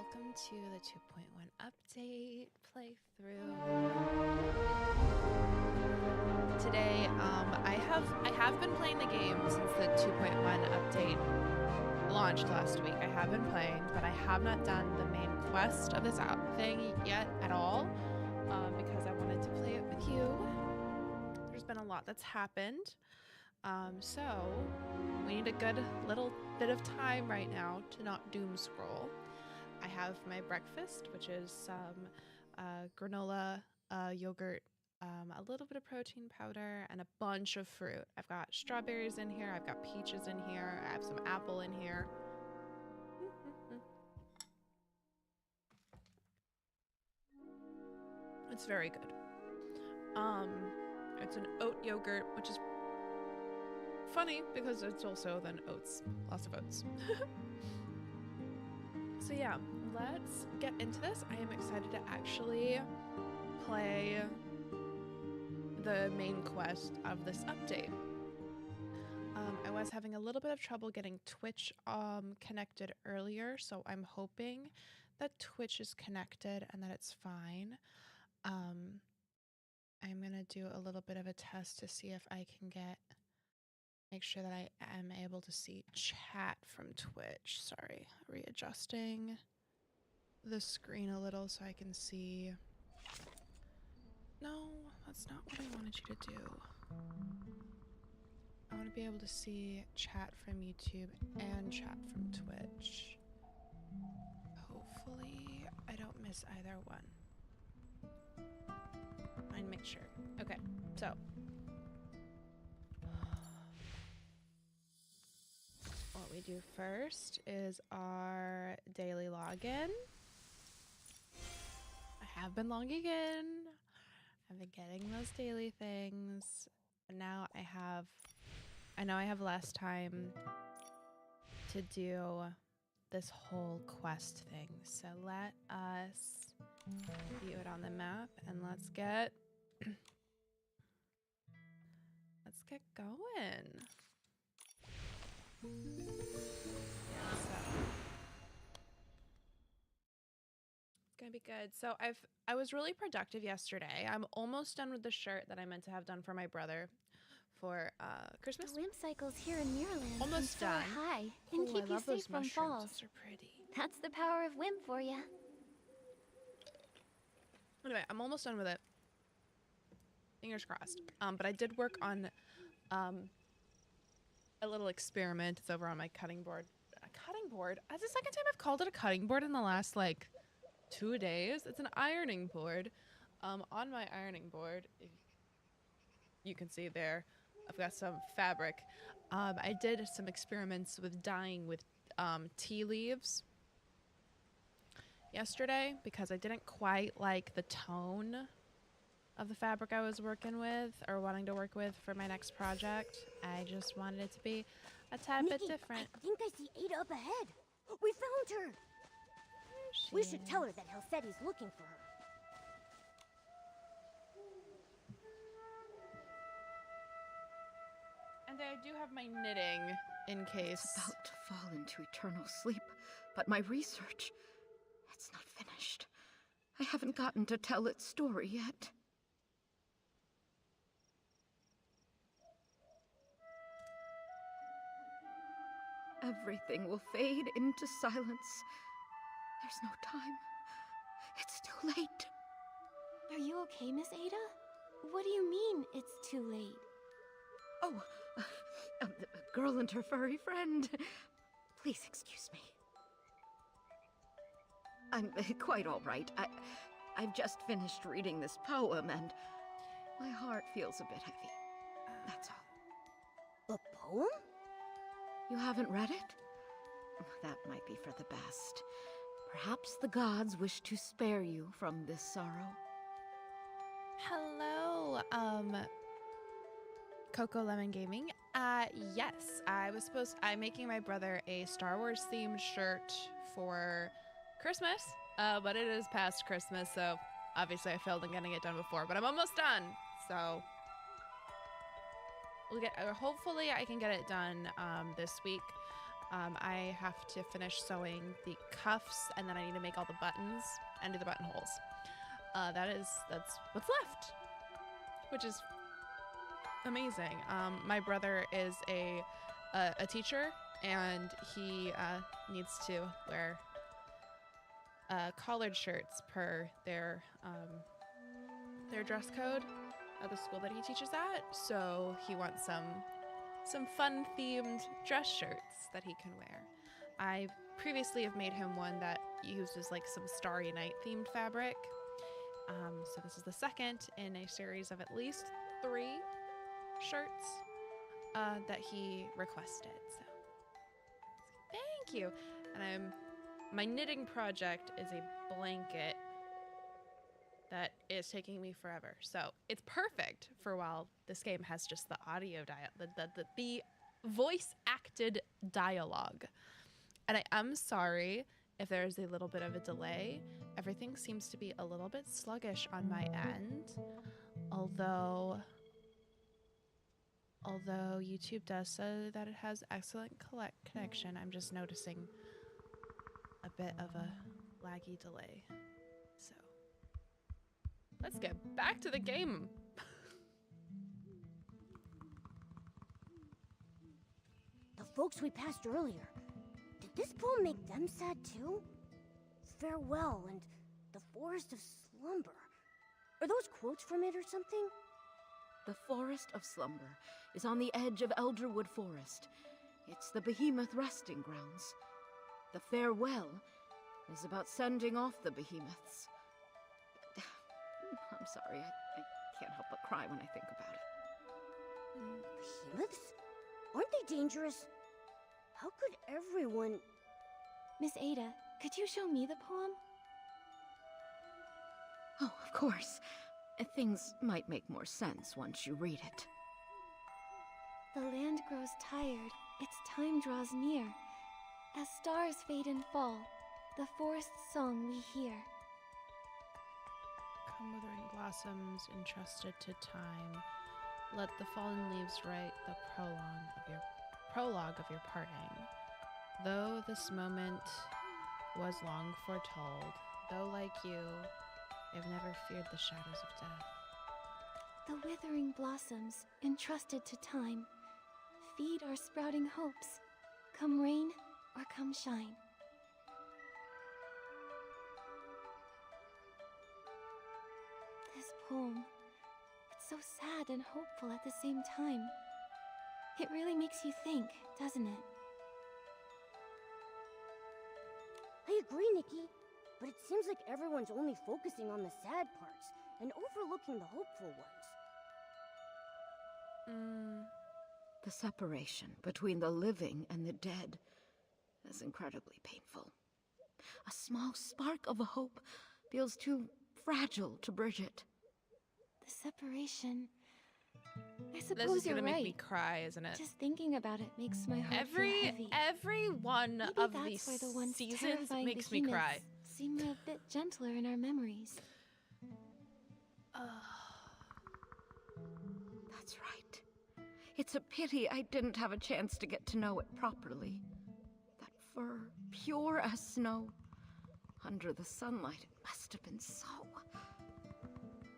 welcome to the 2.1 update playthrough. Today, I have been playing the game since the 2.1 update launched last week. I have been playing, but I have not done the main quest of this thing yet at all, because I wanted to play it with you. There's been a lot that's happened, so we need a good little bit of time right now to not doom scroll. I have my breakfast, which is some granola, yogurt, a little bit of protein powder, and a bunch of fruit. I've got strawberries in here, I've got peaches in here, I have some apple in here. It's very good. It's an oat yogurt, which is funny because it's also then oats, lots of oats. So yeah, let's get into this. I am excited to actually play the main quest of this update. I was having a little bit of trouble getting Twitch connected earlier, so I'm hoping that Twitch is connected and that it's fine. I'm gonna do a little bit of a test to see if I can make sure that I am able to see chat from Twitch. Sorry, readjusting the screen a little so I can see. No, that's not what I wanted you to do. I want to be able to see chat from YouTube and chat from Twitch. Hopefully I don't miss either one. I'd make sure. Okay, so what we do first is our daily login. I have been logging in. I've been getting those daily things. But now I know I have less time to do this whole quest thing. So let us view it on the map and let's get going. So, it's gonna be good. So I was really productive yesterday. I'm almost done with the shirt that I meant to have done for my brother for Christmas. The WIMP cycles here in Mirrorland Almost can soar done. high and keep you safe from falls. Those are pretty. That's the power of WIMP for you. Anyway, I'm almost done with it. Fingers crossed. But I did work on a little experiment. It's over on my cutting board. A cutting board? That's the second time I've called it a cutting board in the last, like, 2 days. It's an ironing board. On my ironing board, you can see there, I've got some fabric. I did some experiments with dyeing with tea leaves yesterday because I didn't quite like the tone of the fabric I was working with or wanting to work with for my next project. I just wanted it to be a tad bit different. I think I see Ada up ahead. We found her. We should tell her that Halsetti's looking for her. And I do have my knitting in case. I'm about to fall into eternal sleep, but my research, it's not finished. I haven't gotten to tell its story yet. Everything will fade into silence. There's no time. It's too late. Are you okay, Miss Ada? What do you mean, it's too late? Oh, the girl and her furry friend. Please excuse me. I'm quite all right. I've just finished reading this poem and my heart feels a bit heavy. That's all. A poem? You haven't read it? That might be for the best. Perhaps the gods wish to spare you from this sorrow. Hello, Coco Lemon Gaming. Yes, I'm making my brother a Star Wars themed shirt for Christmas, but it is past Christmas, so obviously I failed in getting it done before, but I'm almost done, so we'll hopefully I can get it done this week. I have to finish sewing the cuffs, and then I need to make all the buttons and do the buttonholes. That's what's left, which is amazing. My brother is a teacher, and he needs to wear collared shirts per their dress code at the school that he teaches at. So he wants some fun themed dress shirts that he can wear. I previously have made him one that uses like some Starry Night themed fabric. So this is the second in a series of at least 3 shirts that he requested. So thank you. And my knitting project is a blanket that is taking me forever. So it's perfect for while this game has just the audio the voice acted dialogue. And I am sorry if there is a little bit of a delay. Everything seems to be a little bit sluggish on my end. Although YouTube does say that it has excellent connection, I'm just noticing a bit of a laggy delay. So let's get back to the game. The folks we passed earlier, did this poem make them sad too? Farewell and the Forest of Slumber. Are those quotes from it or something? The Forest of Slumber is on the edge of Elderwood Forest. It's the behemoth resting grounds. The farewell is about sending off the behemoths. I'm sorry, I can't help but cry when I think about it. Behemoths? Aren't they dangerous? How could everyone... Miss Ada, could you show me the poem? Oh, of course. Things might make more sense once you read it. The land grows tired, its time draws near. As stars fade and fall, the forest's song we hear. Come withering blossoms entrusted to time. Let the fallen leaves write the prologue of your parting. Though this moment was long foretold, though like you, I've never feared the shadows of death. The withering blossoms, entrusted to time, feed our sprouting hopes, come rain or come shine. This poem, it's so sad and hopeful at the same time. It really makes you think, doesn't it? I agree, Nikki. But it seems like everyone's only focusing on the sad parts and overlooking the hopeful ones. The separation between the living and the dead is incredibly painful. A small spark of a hope feels too fragile to bridge it. The separation... I This suppose is you're gonna right. make me cry, isn't it? Just thinking about it makes my heart feel heavy. Every one Maybe of that's these why the once seasons terrifying makes me cry. behemoths seem a bit gentler in our memories. That's right. It's a pity I didn't have a chance to get to know it properly. That fur, pure as snow. Under the sunlight, it must have been so.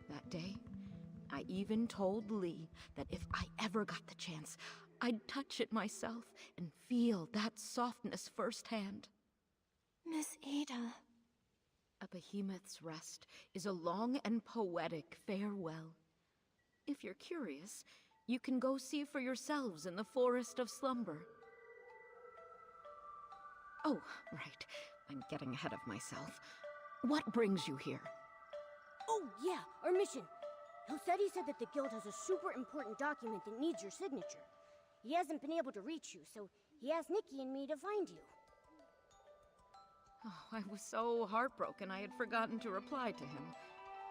That day, I even told Lee that if I ever got the chance, I'd touch it myself and feel that softness firsthand. Miss Ada. A behemoth's rest is a long and poetic farewell. If you're curious, you can go see for yourselves in the Forest of Slumber. Oh, right. I'm getting ahead of myself. What brings you here? Oh, yeah, our mission. Hilsetti said that the guild has a super important document that needs your signature. He hasn't been able to reach you, so he asked Nikki and me to find you. Oh, I was so heartbroken I had forgotten to reply to him.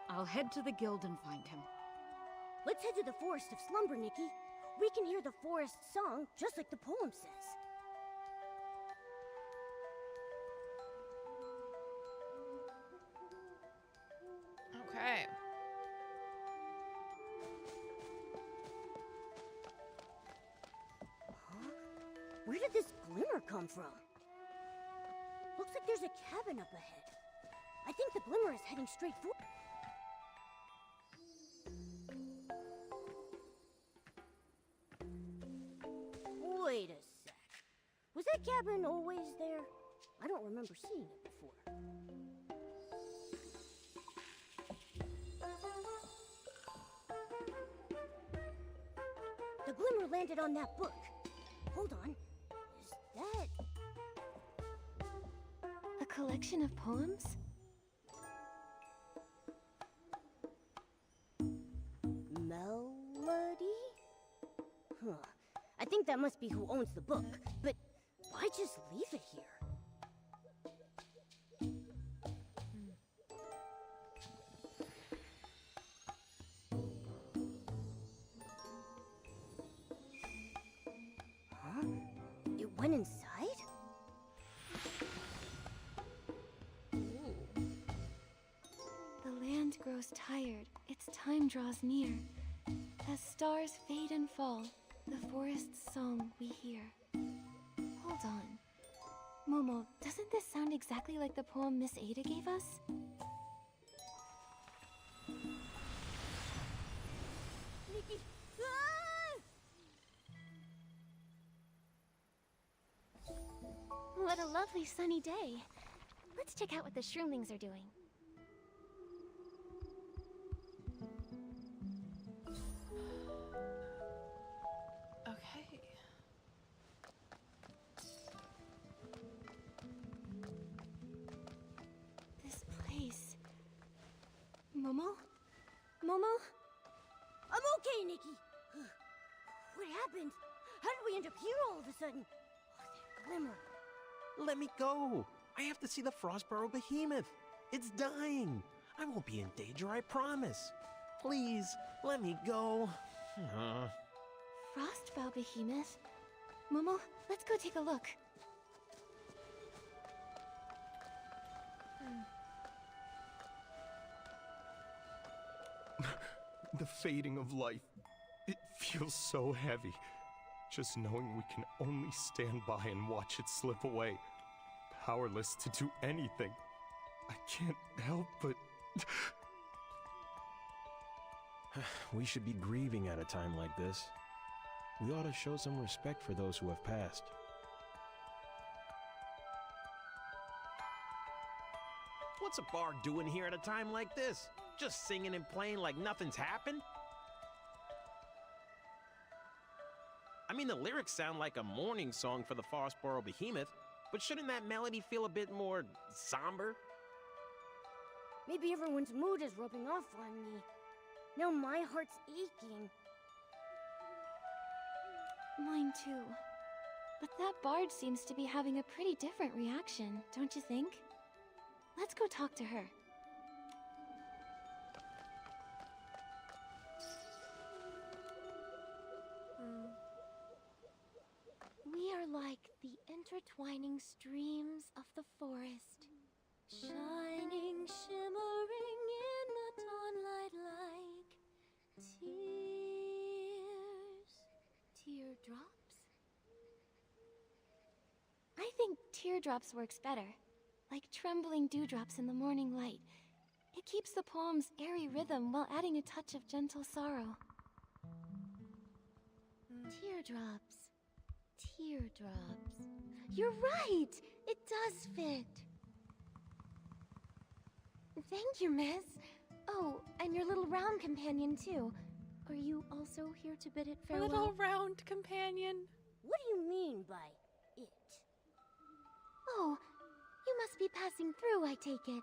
I'll head to the guild and find him. Let's head to the Forest of Slumber, Nikki. We can hear the forest song, just like the poem says. Okay. Huh? Where did this glimmer come from? Looks like there's a cabin up ahead. I think the glimmer is heading straight for... Wait a sec. Was that cabin always there? I don't remember seeing it before. The glimmer landed on that book. Hold on. Is that... A collection of poems? Melody? Huh. I think that must be who owns the book, but why just leave it here? Huh? It went inside? The land grows tired, its time draws near. As stars fade and fall, the forest's song we hear. Hold on. Momo, doesn't this sound exactly like the poem Miss Ada gave us? Nikki! Ah! What a lovely sunny day. Let's check out what the shroomlings are doing. Okay. This place... Momo? Momo? I'm okay, Nikki! What happened? How did we end up here all of a sudden? Oh, that glimmer. Let me go! I have to see the Frostborough behemoth! It's dying! I won't be in danger, I promise! Please, let me go! Frostbow behemoth? Momo, let's go take a look. The fading of life. It feels so heavy. Just knowing we can only stand by and watch it slip away. Powerless to do anything. I can't help but... We should be grieving at a time like this. We ought to show some respect for those who have passed. What's a bard doing here at a time like this? Just singing and playing like nothing's happened? I mean, the lyrics sound like a mourning song for the Frostborough behemoth, but shouldn't that melody feel a bit more somber? Maybe everyone's mood is rubbing off on me. Now my heart's aching. Mine too. But that bard seems to be having a pretty different reaction, don't you think? Let's go talk to her. We are like the intertwining streams of the forest, shining, shimmering in the dawnlight like teardrops? I think teardrops works better, like trembling dewdrops in the morning light. It keeps the poem's airy rhythm while adding a touch of gentle sorrow. Teardrops. Teardrops. You're right! It does fit! Thank you, miss. Oh, and your little round companion, too. Are you also here to bid it farewell? Little round companion. What do you mean by it? Oh, you must be passing through, I take it.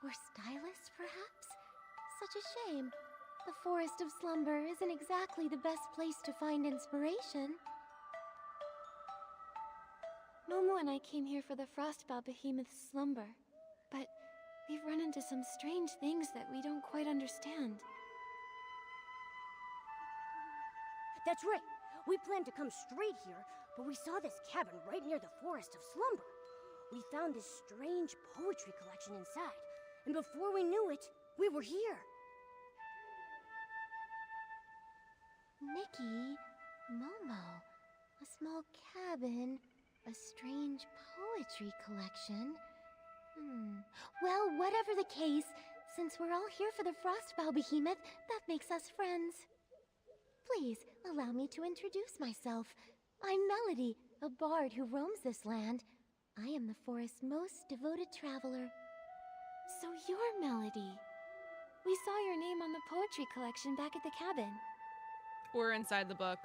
Or stylist, perhaps? Such a shame. The Forest of Slumber isn't exactly the best place to find inspiration. Momo and I came here for the Frostbow Behemoth's slumber, but we've run into some strange things that we don't quite understand. That's right. We planned to come straight here, but we saw this cabin right near the Forest of Slumber. We found this strange poetry collection inside, and before we knew it, we were here. Nikki, Momo, a small cabin, A strange poetry collection? Well, whatever the case, since we're all here for the Frostbow Behemoth, that makes us friends. Please, allow me to introduce myself. I'm Melody, a bard who roams this land. I am the forest's most devoted traveler. So you're Melody. We saw your name on the poetry collection back at the cabin. We're inside the book.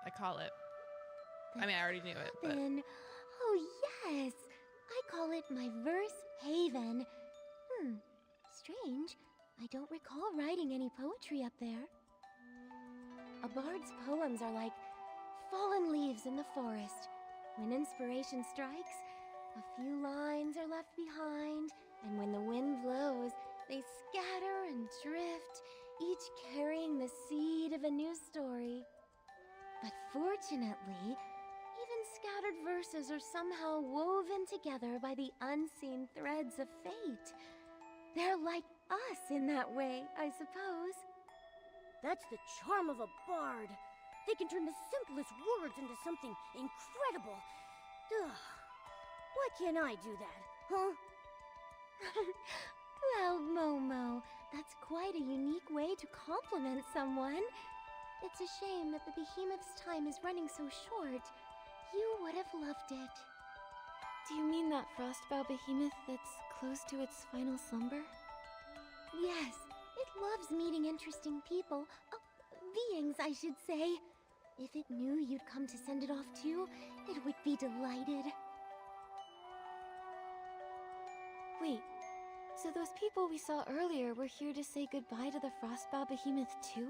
I call it. I mean, I already knew it, but... Oh, yes! I call it my verse haven. Strange. I don't recall writing any poetry up there. A bard's poems are like fallen leaves in the forest. When inspiration strikes, a few lines are left behind, and when the wind blows, they scatter and drift, each carrying the seed of a new story. But fortunately, even scattered verses are somehow woven together by the unseen threads of fate. They're like us in that way, I suppose. That's the charm of a bard. They can turn the simplest words into something incredible. Ugh. Why can't I do that, huh? Well, Momo, that's quite a unique way to compliment someone. It's a shame that the behemoth's time is running so short. You would have loved it. Do you mean that Frostbow Behemoth that's close to its final slumber? Yes, it loves meeting interesting people. Beings, I should say. If it knew you'd come to send it off too, it would be delighted. Wait, so those people we saw earlier were here to say goodbye to the Frostbow Behemoth too?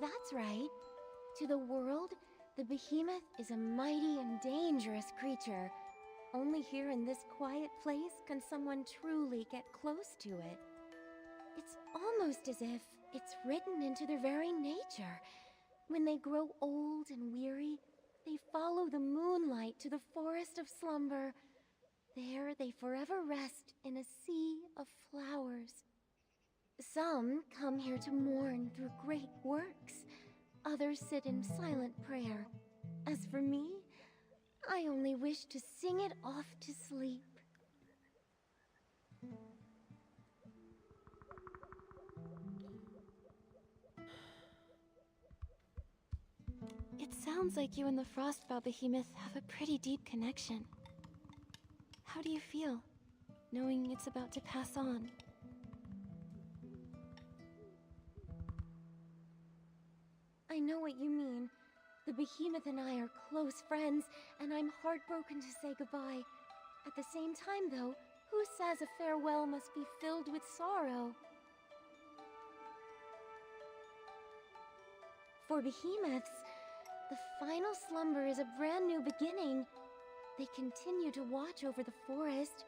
That's right. To the world, the behemoth is a mighty and dangerous creature. Only here in this quiet place can someone truly get close to it. It's almost as if it's written into their very nature. When they grow old and weary, they follow the moonlight to the forest of slumber. There they forever rest in a sea of flowers. Some come here to mourn through great works. Others sit in silent prayer. As for me, I only wish to sing it off to sleep. It sounds like you and the Frostbow Behemoth have a pretty deep connection. How do you feel, knowing it's about to pass on? I know what you mean. The behemoth and I are close friends, and I'm heartbroken to say goodbye. At the same time, though, who says a farewell must be filled with sorrow? For behemoths, the final slumber is a brand new beginning. They continue to watch over the forest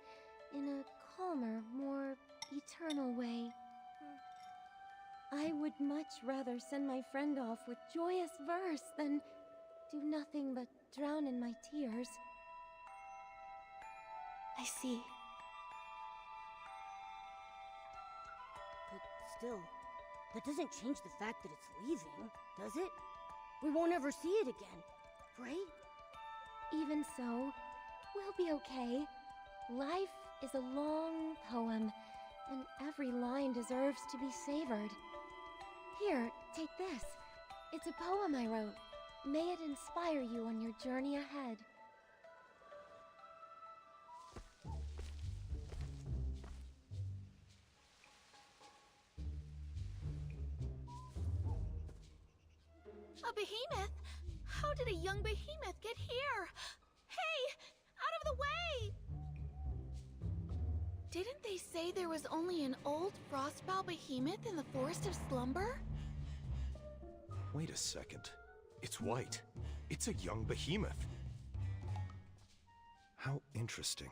in a calmer, more eternal way. I would much rather send my friend off with joyous verse than do nothing but drown in my tears. I see. But still, that doesn't change the fact that it's leaving, does it? We won't ever see it again, right? Even so, we'll be okay. Life is a long poem, and every line deserves to be savored. Here, take this. It's a poem I wrote. May it inspire you on your journey ahead. A behemoth? How did a young behemoth get here? Hey! Out of the way! Didn't they say there was only an old frostbow behemoth in the Forest of Slumber? Wait a second. It's white. It's a young behemoth. How interesting.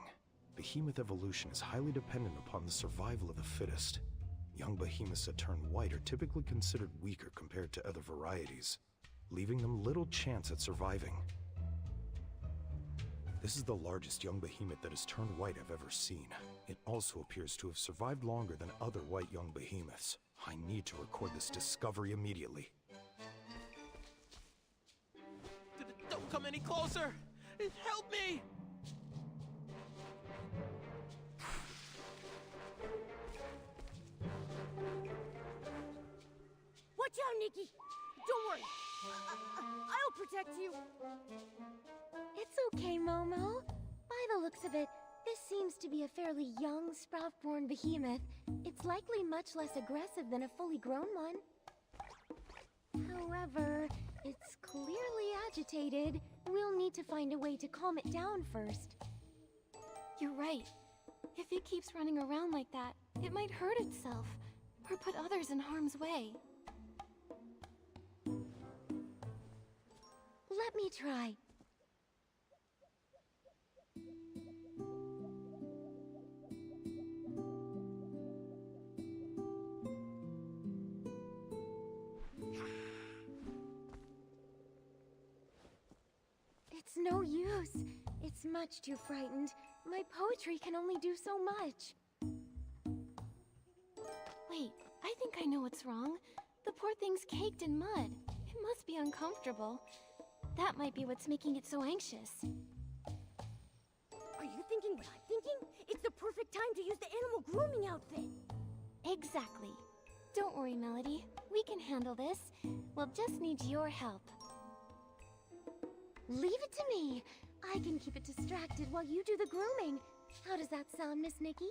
Behemoth evolution is highly dependent upon the survival of the fittest. Young behemoths that turn white are typically considered weaker compared to other varieties, leaving them little chance at surviving. This is the largest young behemoth that has turned white I've ever seen. It also appears to have survived longer than other white young behemoths. I need to record this discovery immediately. Don't come any closer! Help me! Watch out, Nikki! Don't worry. I'll protect you. It's okay, Momo. By the looks of it, this seems to be a fairly young, sprout-born behemoth. It's likely much less aggressive than a fully grown one. However, it's clearly agitated. We'll need to find a way to calm it down first. You're right. If it keeps running around like that, it might hurt itself, or put others in harm's way. Let me try. It's no use. It's much too frightened. My poetry can only do so much. Wait, I think I know what's wrong. The poor thing's caked in mud. It must be uncomfortable. That might be what's making it so anxious. Are you thinking what I'm thinking? It's the perfect time to use the animal grooming outfit. Exactly. Don't worry, Melody. We can handle this. We'll just need your help. Leave it to me. I can keep it distracted while you do the grooming. How does that sound, Miss Nikki?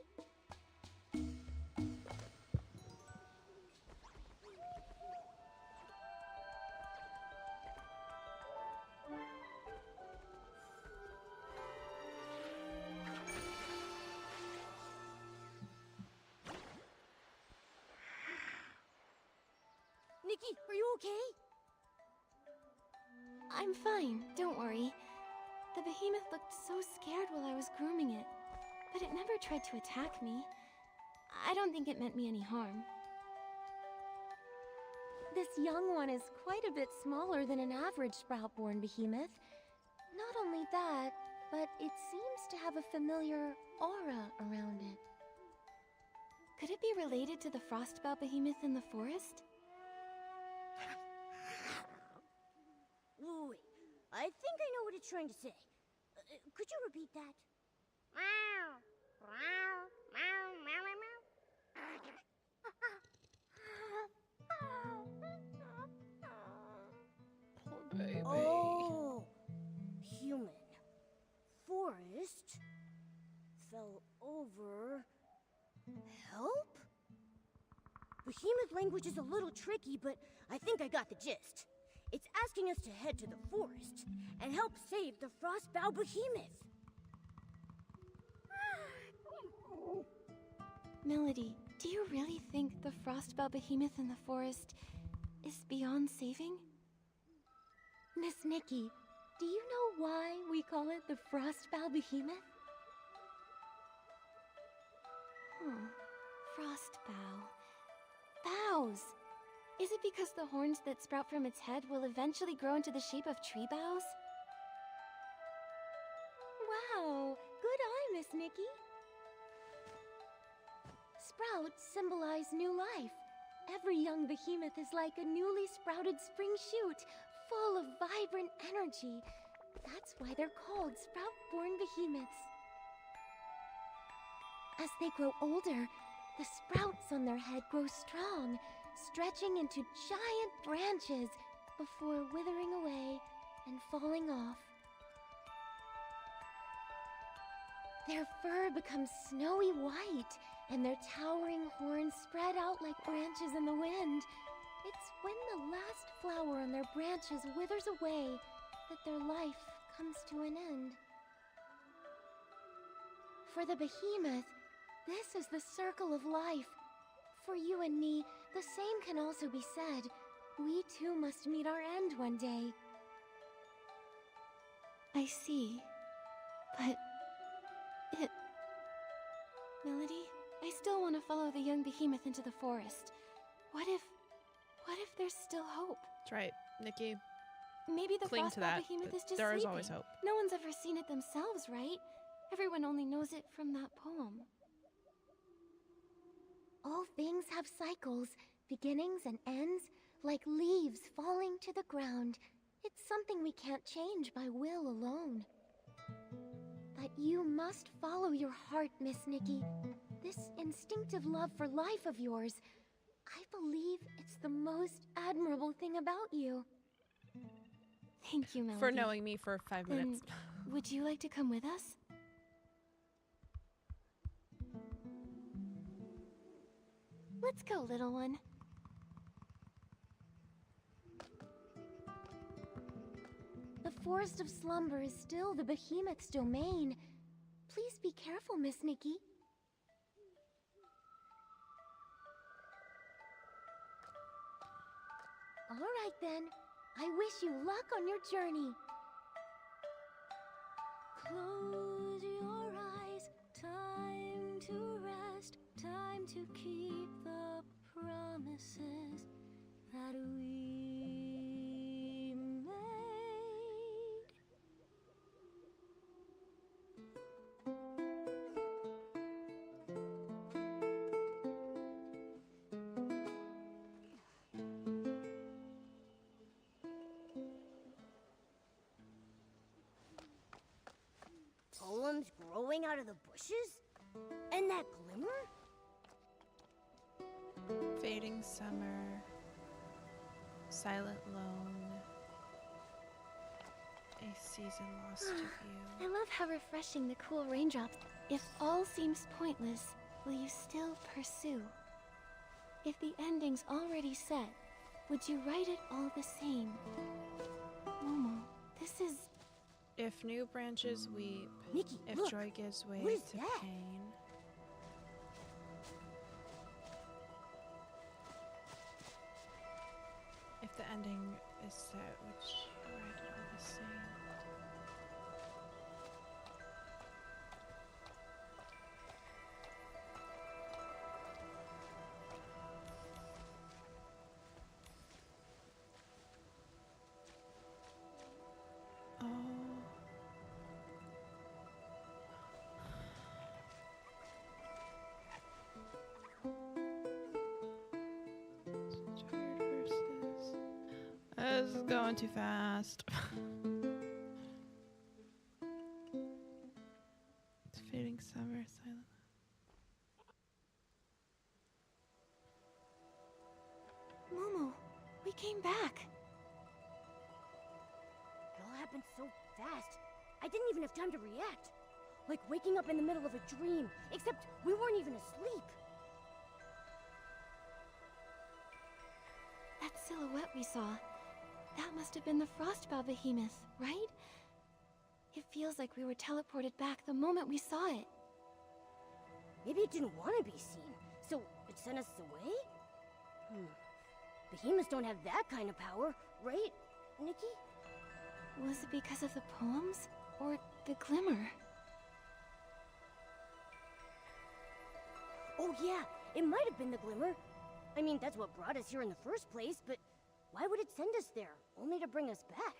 Nikki, are you okay? I'm fine, don't worry. The behemoth looked so scared while I was grooming it, but it never tried to attack me. I don't think it meant me any harm. This young one is quite a bit smaller than an average sprout-born behemoth. Not only that, but it seems to have a familiar aura around it. Could it be related to the frostbow behemoth in the forest? Wait, I think I know what it's trying to say. Could you repeat that? Poor baby. Oh, human. Forest. Fell over. Help? Behemoth language is a little tricky, but I think I got the gist. It's asking us to head to the forest and help save the frostbow behemoth. Melody, do you really think the frostbow behemoth in the forest is beyond saving? Miss Nikki, do you know why we call it the frostbow behemoth? Frostbow. Bows! Is it because the horns that sprout from its head will eventually grow into the shape of tree boughs? Wow! Good eye, Miss Nikki. Sprouts symbolize new life. Every young behemoth is like a newly sprouted spring shoot, full of vibrant energy. That's why they're called sprout-born behemoths. As they grow older, the sprouts on their head grow strong, stretching into giant branches before withering away and falling off. Their fur becomes snowy white, and their towering horns spread out like branches in the wind. It's when the last flower on their branches withers away that their life comes to an end. For the behemoth, this is the circle of life. For you and me, the same can also be said. We too must meet our end one day. I see. But... Melody, I still want to follow the young behemoth into the forest. What if there's still hope? That's right, Nikki. Maybe the Cling to frostbow that. behemoth is just There is sleeping. always hope. No one's ever seen it themselves, right? Everyone only knows it from that poem. All things have cycles, beginnings and ends, like leaves falling to the ground. It's something we can't change by will alone. But you must follow your heart, Miss Nikki. This instinctive love for life of yours, I believe it's the most admirable thing about you. Thank you, Melody. For knowing me for 5 minutes. Then, would you like to come with us? Let's go, little one. The Forest of Slumber is still the Behemoth's domain. Please be careful, Miss Nikki. All right, then. I wish you luck on your journey. Close your eyes. Time to rest. Time to keep the promises that we made. Poems growing out of the bushes? And that glimmer? Fading summer. Silent lone. A season lost to view. I love how refreshing the cool raindrops. If all seems pointless, will you still pursue? If the ending's already set, would you write it all the same? Momo, this is... If new branches weep, Nikki, if look. joy gives way What is to that? pain. If the ending is set, would you write it all the same? This is going too fast. It's fading summer, silent. Momo, we came back. It all happened so fast. I didn't even have time to react. Like waking up in the middle of a dream, except we weren't even asleep. That silhouette we saw, that must have been the Frostbow Behemoth, right? It feels like we were teleported back the moment we saw it. Maybe it didn't want to be seen, so it sent us away? Behemoths don't have that kind of power, right, Nikki? Was it because of the poems? Or the glimmer? Oh yeah, it might have been the glimmer. I mean, that's what brought us here in the first place, but why would it send us there, only to bring us back?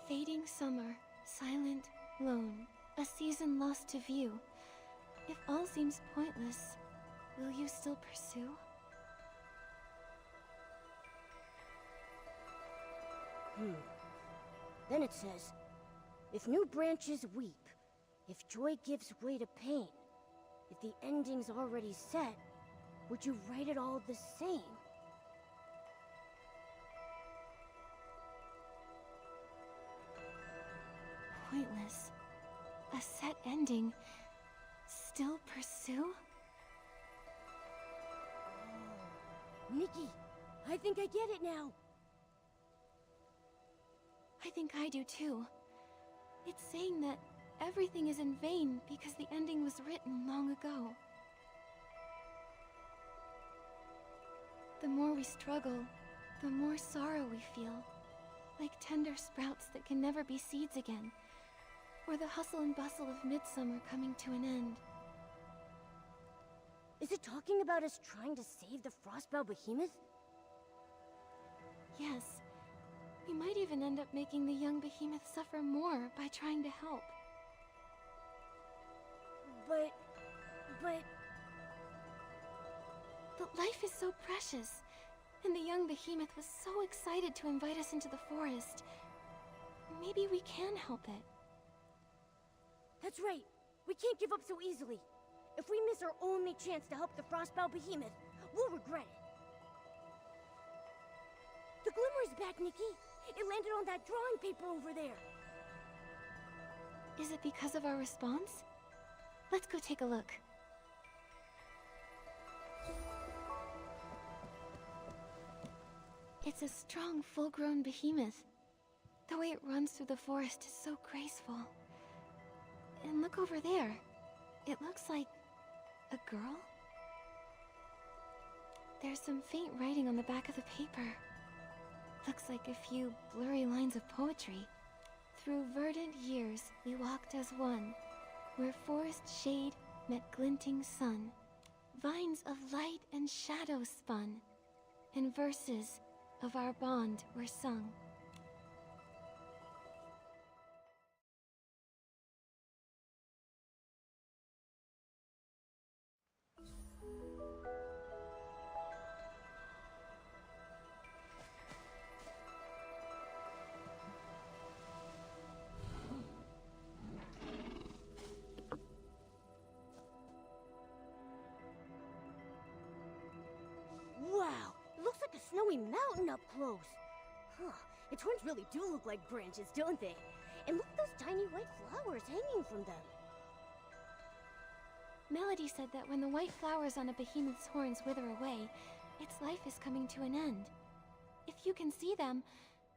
Fading summer, silent, lone, a season lost to view. If all seems pointless, will you still pursue? Then it says, if new branches weep, if joy gives way to pain, if the ending's already set, would you write it all the same? Pointless. A set ending. Still pursue? Nikki, I think I get it now. I think I do too. It's saying that everything is in vain because the ending was written long ago. The more we struggle, the more sorrow we feel. Like tender sprouts that can never be seeds again. Or the hustle and bustle of midsummer coming to an end. Is it talking about us trying to save the Frostbow Behemoth? Yes. We might even end up making the young behemoth suffer more by trying to help. But... But life is so precious. And the young behemoth was so excited to invite us into the forest. Maybe we can help it. That's right. We can't give up so easily. If we miss our only chance to help the Frostbow behemoth, we'll regret it. The glimmer is back, Nikki. It landed on that drawing paper over there. Is it because of our response? Let's go take a look. It's a strong, full-grown behemoth. The way it runs through the forest is so graceful. And look over there. It looks like a girl? There's some faint writing on the back of the paper. Looks like a few blurry lines of poetry. Through verdant years we walked as one, where forest shade met glinting sun. Vines of light and shadow spun, and verses of our bond were sung. Wow, it looks like a snowy mountain up close. Huh, its horns really do look like branches, don't they? And look at those tiny white flowers hanging from them. Melody said that when the white flowers on a behemoth's horns wither away, its life is coming to an end. If you can see them,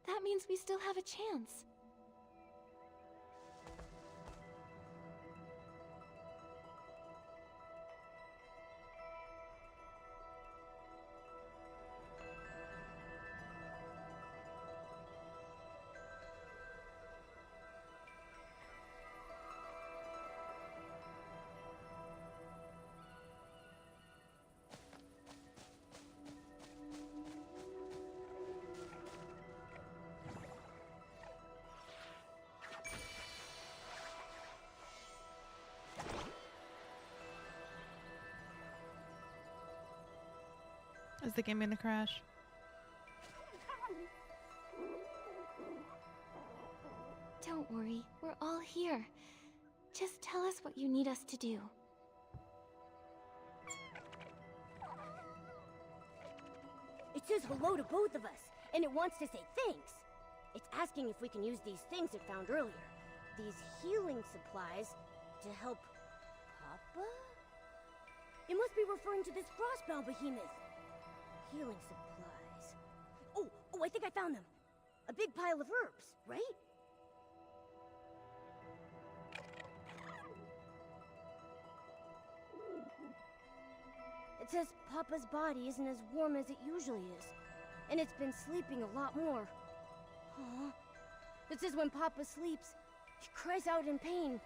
that means we still have a chance. Is the game gonna crash? Don't worry, we're all here. Just tell us what you need us to do. It says hello to both of us, and it wants to say thanks. It's asking if we can use these things it found earlier. These healing supplies to help Papa? It must be referring to this Frostbow behemoth. Healing supplies. Oh, I think I found them. A big pile of herbs, right? It says Papa's body isn't as warm as it usually is, and it's been sleeping a lot more. Aw. It says when Papa sleeps, he cries out in pain.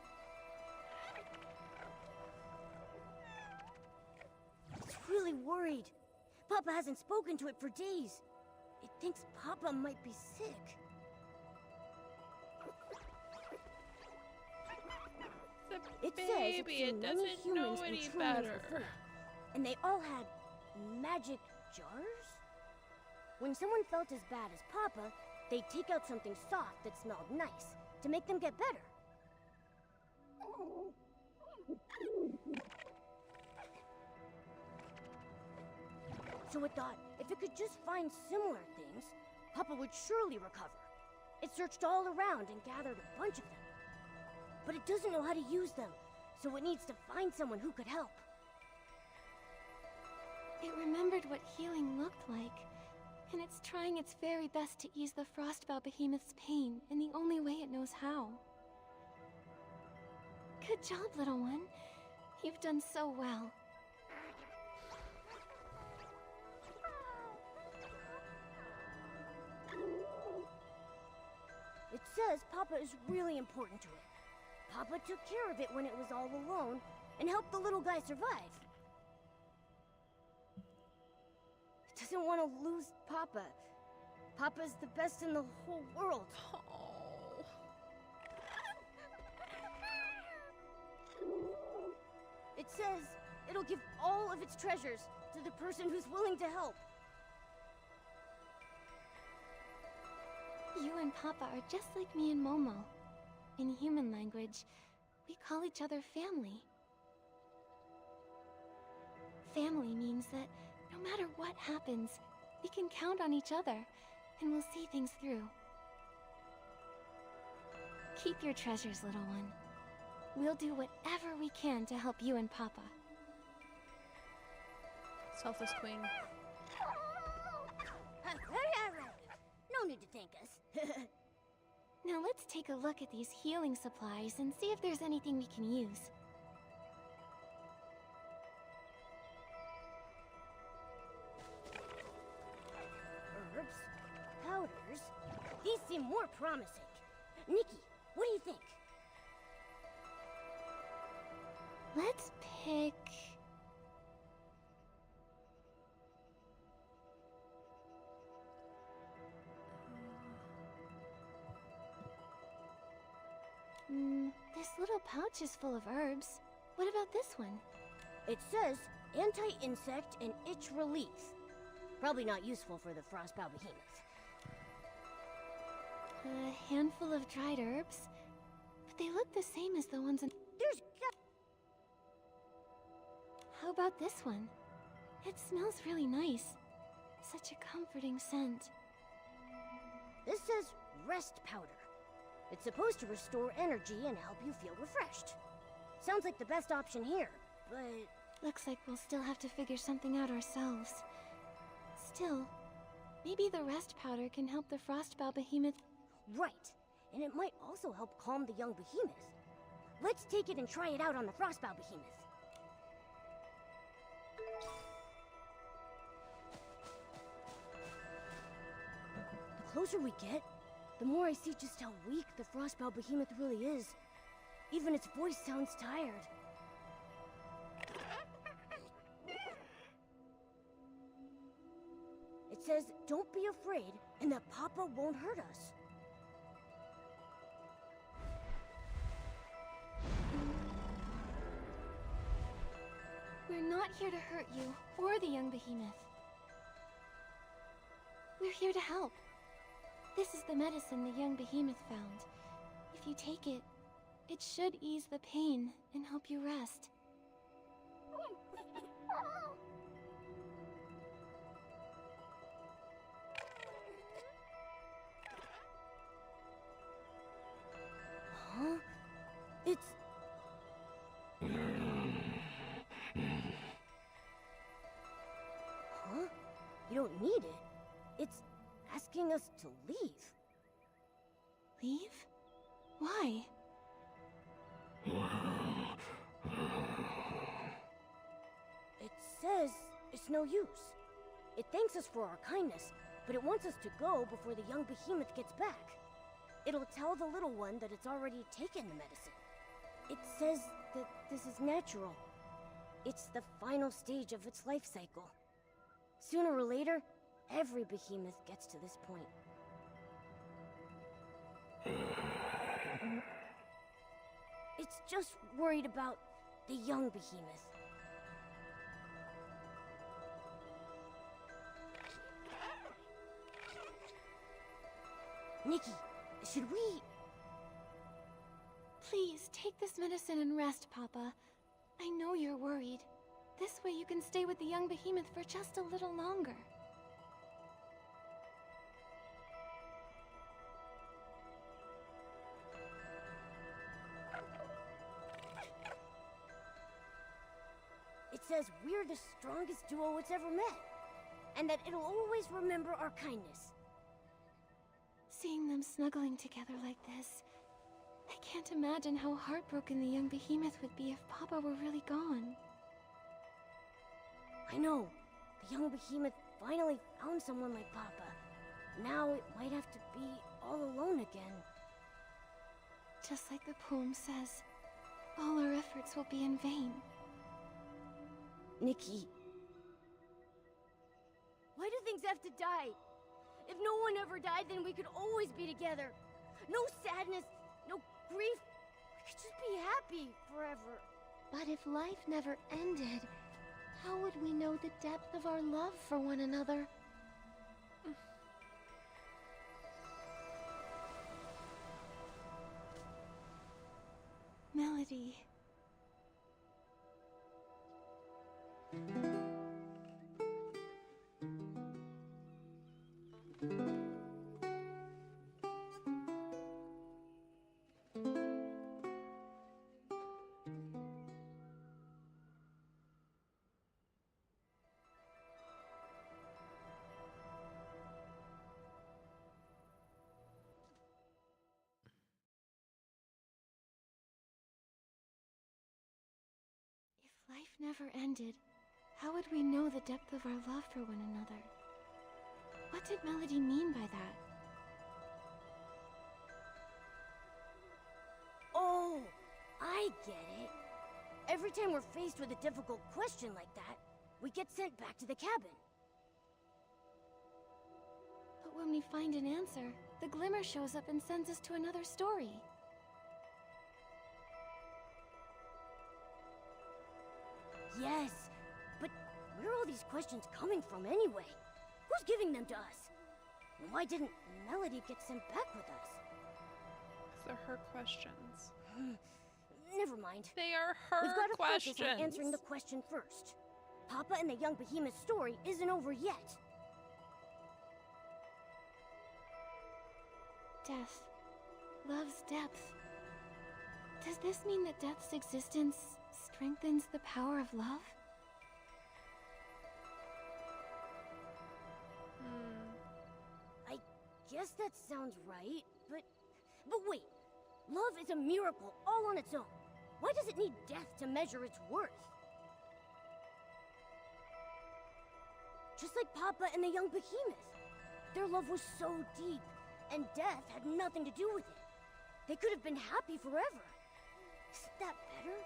It's really worried. Papa hasn't spoken to it for days. It thinks Papa might be sick. The It says baby, it's seen it many doesn't know humans and any trillions better. before, and they all had magic jars? When someone felt as bad as Papa, they'd take out something soft that smelled nice to make them get better. So it thought if it could just find similar things, Papa would surely recover. It searched all around and gathered a bunch of them. But it doesn't know how to use them, so it needs to find someone who could help. It remembered what healing looked like, and it's trying its very best to ease the Frostbow behemoth's pain in the only way it knows how. Good job, little one. You've done so well. It says Papa is really important to it. Papa took care of it when it was all alone and helped the little guy survive. It doesn't want to lose Papa. Papa's the best in the whole world. Oh. It says it'll give all of its treasures to the person who's willing to help. you and Papa are just like me and Momo. In human language, we call each other family. Family means that no matter what happens, we can count on each other, and we'll see things through. Keep your treasures, little one. We'll do whatever we can to help you and Papa. Selfless queen. No need to thank us. Now let's take a look at these healing supplies and see if there's anything we can use. Herbs, powders. These seem more promising. Nikki, what do you think? Let's pick... this little pouch is full of herbs. What about this one? It says anti-insect and itch relief. Probably not useful for the frostbow behemoth. A handful of dried herbs? But they look the same as the ones in... There's How about this one? It smells really nice. Such a comforting scent. This says rest powder. It's supposed to restore energy and help you feel refreshed. Sounds like the best option here, but... Looks like we'll still have to figure something out ourselves. Still, maybe the rest powder can help the frostbow behemoth... Right, and it might also help calm the young behemoth. Let's take it and try it out on the frostbow behemoth. The closer we get, the more I see just how weak the frostbow behemoth really is. Even its voice sounds tired. It says, don't be afraid, and that Papa won't hurt us. We're not here to hurt you, or the young behemoth. We're here to help. This is the medicine the young behemoth found. If you take it, it should ease the pain and help you rest. Huh? It's... Huh? You don't need it. It's asking us to leave. Leave? Why? It says it's no use. It thanks us for our kindness, but it wants us to go before the young behemoth gets back. It'll tell the little one that it's already taken the medicine. It says that this is natural. It's the final stage of its life cycle. Sooner or later, every behemoth gets to this point. It's just worried about the young behemoth. Nikki, should we... Please, take this medicine and rest, Papa. I know you're worried. This way you can stay with the young behemoth for just a little longer. It says we're the strongest duo it's ever met, and that it'll always remember our kindness. Seeing them snuggling together like this, I can't imagine how heartbroken the young behemoth would be if Papa were really gone. I know. The young behemoth finally found someone like Papa. Now it might have to be all alone again. Just like the poem says, all our efforts will be in vain. Nikki. Why do things have to die? If no one ever died, then we could always be together. No sadness, no grief. We could just be happy forever. But if life never ended, how would we know the depth of our love for one another? Melody. If life never ended, how would we know the depth of our love for one another? What did Melody mean by that? Oh, I get it. Every time we're faced with a difficult question like that, we get sent back to the cabin. But when we find an answer, the glimmer shows up and sends us to another story. Yes, but where are all these questions coming from anyway? Who's giving them to us? And why didn't Melody get sent back with us? They're her questions. Never mind. They are her We've got to questions. focus on answering the question first. Papa and the young behemoth story isn't over yet. Death. Love's depth. Does this mean that death's existence strengthens the power of love? I guess that sounds right, but wait. Love is a miracle all on its own. Why does it need death to measure its worth? Just like Papa and the young behemoth. Their love was so deep, and death had nothing to do with it. They could have been happy forever. Isn't that better?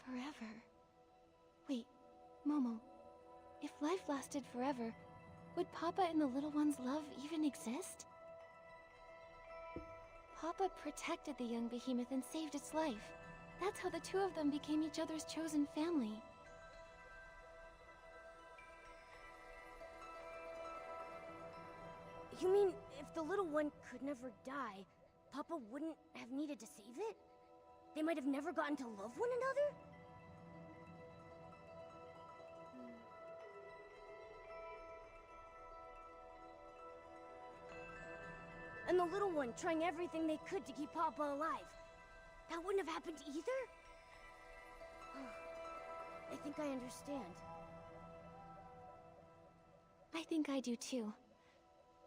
Forever. Wait, Momo. If life lasted forever, would Papa and the little one's love even exist? Papa protected the young behemoth and saved its life. That's how the two of them became each other's chosen family. You mean if the little one could never die, Papa wouldn't have needed to save it? They might have never gotten to love one another? And the little one trying everything they could to keep Papa alive. That wouldn't have happened either? I think I understand. I think I do too.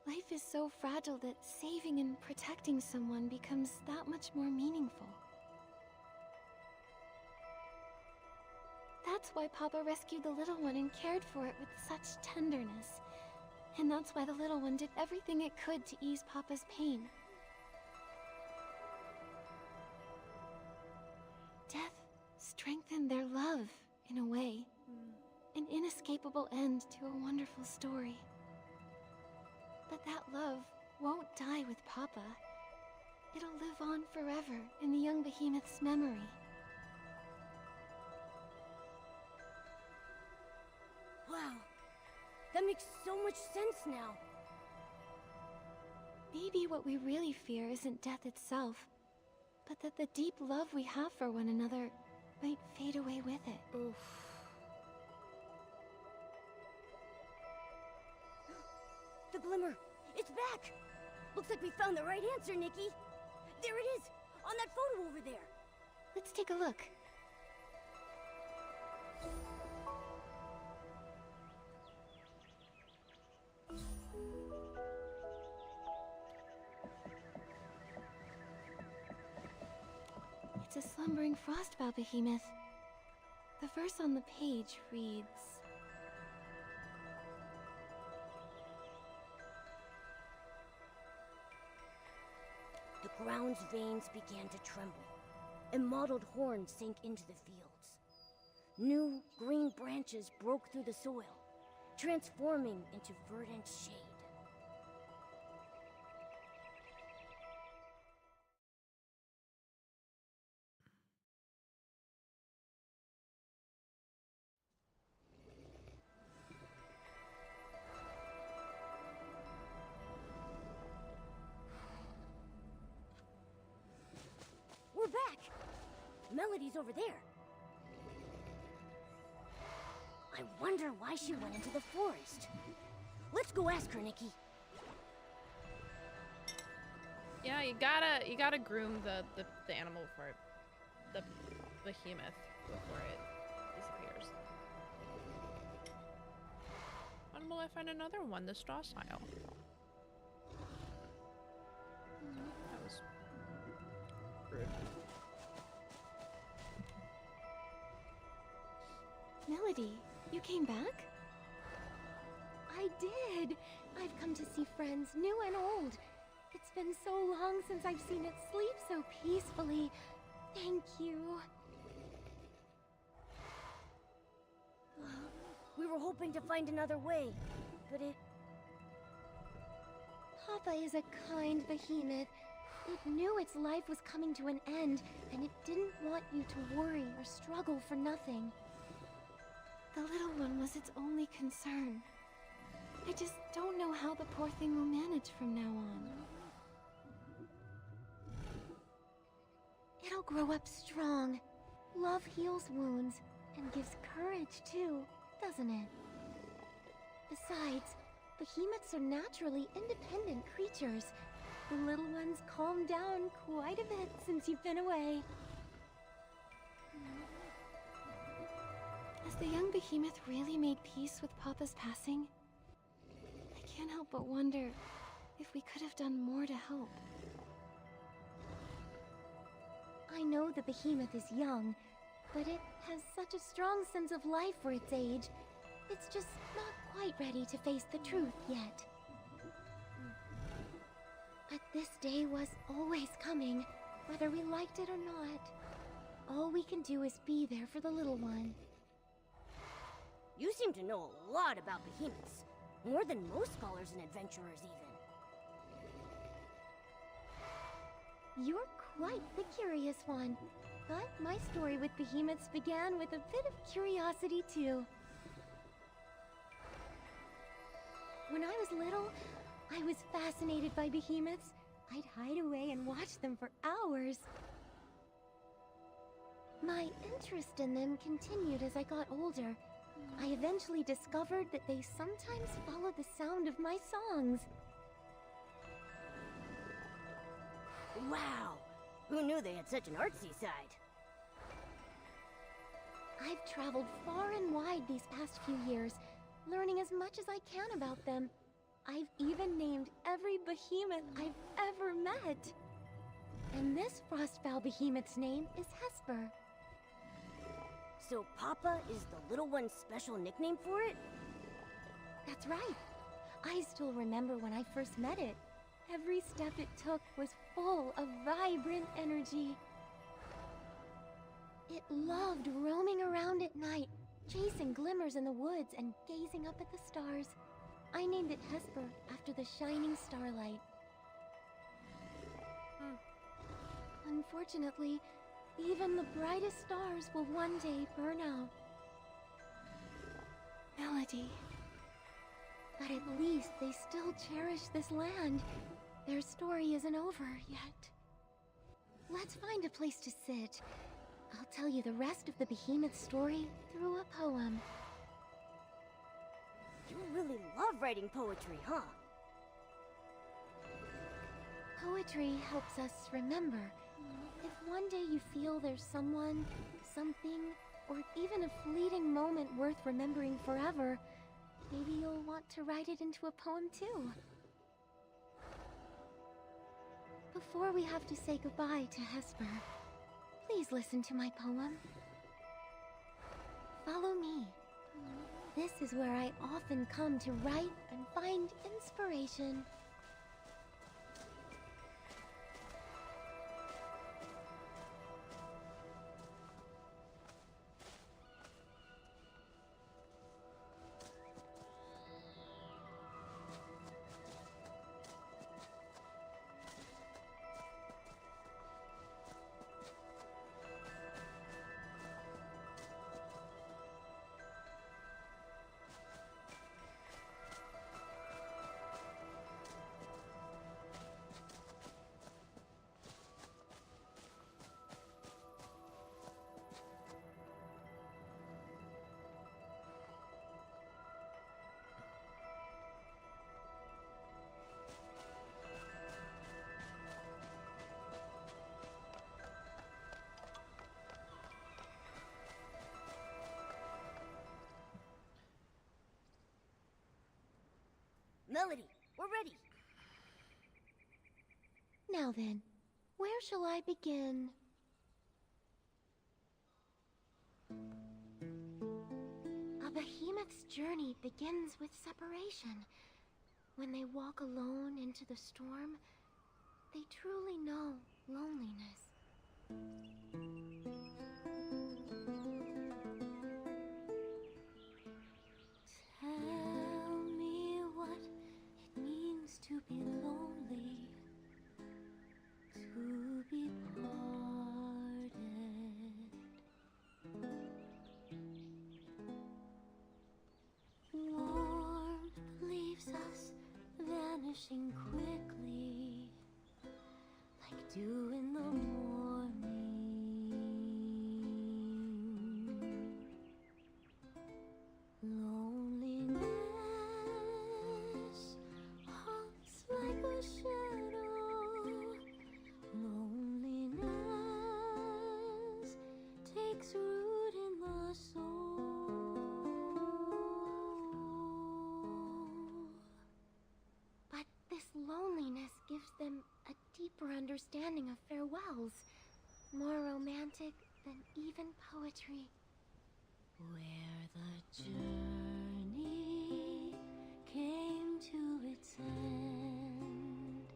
Life is so fragile that saving and protecting someone becomes that much more meaningful. That's why Papa rescued the little one and cared for it with such tenderness. And that's why the little one did everything it could to ease Papa's pain. Death strengthened their love, in a way. An inescapable end to a wonderful story. But that love won't die with Papa. It'll live on forever in the young behemoth's memory. Wow. That makes so much sense now. Maybe what we really fear isn't death itself, but that the deep love we have for one another might fade away with it. Oof. The glimmer! It's back! Looks like we found the right answer, Nikki! There it is! On that photo over there! Let's take a look. It's a slumbering frostbow behemoth. The verse on the page reads... The ground's veins began to tremble, and mottled horns sank into the fields. New, green branches broke through the soil, transforming into verdant shade. Melody's over there. I wonder why she went into the forest. Let's go ask her, Nikki. Yeah, you gotta groom the animal before the behemoth before it disappears. When will I find another one this docile? That was rude. Melody, you came back? I did. I've come to see friends, new and old. It's been so long since I've seen it sleep so peacefully. Thank you. We were hoping to find another way, but it... Papa is a kind behemoth. It knew its life was coming to an end, and it didn't want you to worry or struggle for nothing. The little one was its only concern. I just don't know how the poor thing will manage from now on. It'll grow up strong. Love heals wounds, and gives courage too, doesn't it? Besides, behemoths are naturally independent creatures. The little one's calmed down quite a bit since you've been away. Has the young behemoth really made peace with Papa's passing? I can't help but wonder if we could have done more to help. I know the behemoth is young, but it has such a strong sense of life for its age. It's just not quite ready to face the truth yet. But this day was always coming, whether we liked it or not. All we can do is be there for the little one. You seem to know a lot about behemoths. More than most scholars and adventurers, even. You're quite the curious one. But my story with behemoths began with a bit of curiosity, too. When I was little, I was fascinated by behemoths. I'd hide away and watch them for hours. My interest in them continued as I got older. I eventually discovered that they sometimes followed the sound of my songs. Wow! Who knew they had such an artsy side? I've traveled far and wide these past few years, learning as much as I can about them. I've even named every behemoth I've ever met. And this Frostbow behemoth's name is Hesper. So Papa is the little one's special nickname for it? That's right. I still remember when I first met it. Every step it took was full of vibrant energy. It loved roaming around at night, chasing glimmers in the woods and gazing up at the stars. I named it Hesper after the shining starlight. Unfortunately, even the brightest stars will one day burn out. Melody. But at least they still cherish this land. Their story isn't over yet. Let's find a place to sit. I'll tell you the rest of the behemoth's story through a poem. You really love writing poetry, huh? Poetry helps us remember. If one day you feel there's someone, something, or even a fleeting moment worth remembering forever, maybe you'll want to write it into a poem too. Before we have to say goodbye to Hesper, please listen to my poem. Follow me. This is where I often come to write and find inspiration. Melody, we're ready. Now then, where shall I begin? A behemoth's journey begins with separation. When they walk alone into the storm, they truly know loneliness. Tell me what it means to be lonely, to be parted. Warmth leaves us vanishing quickly, like dew in the morning. Loneliness haunts like a shadow. Loneliness takes root in the soul. But this loneliness gives them a deeper understanding of farewells, more romantic than even poetry. Where the journey came to its end,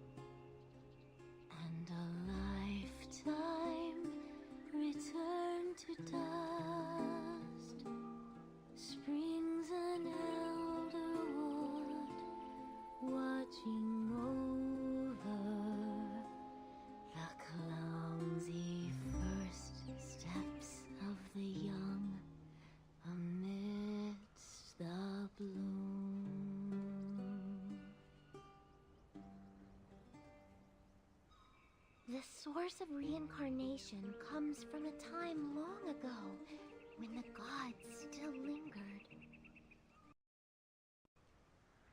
and a lifetime returned to dust, springs an elder wood, watching over the clumsy first steps of the young amidst the bloom. The source of reincarnation comes from a time long ago when the gods still lingered.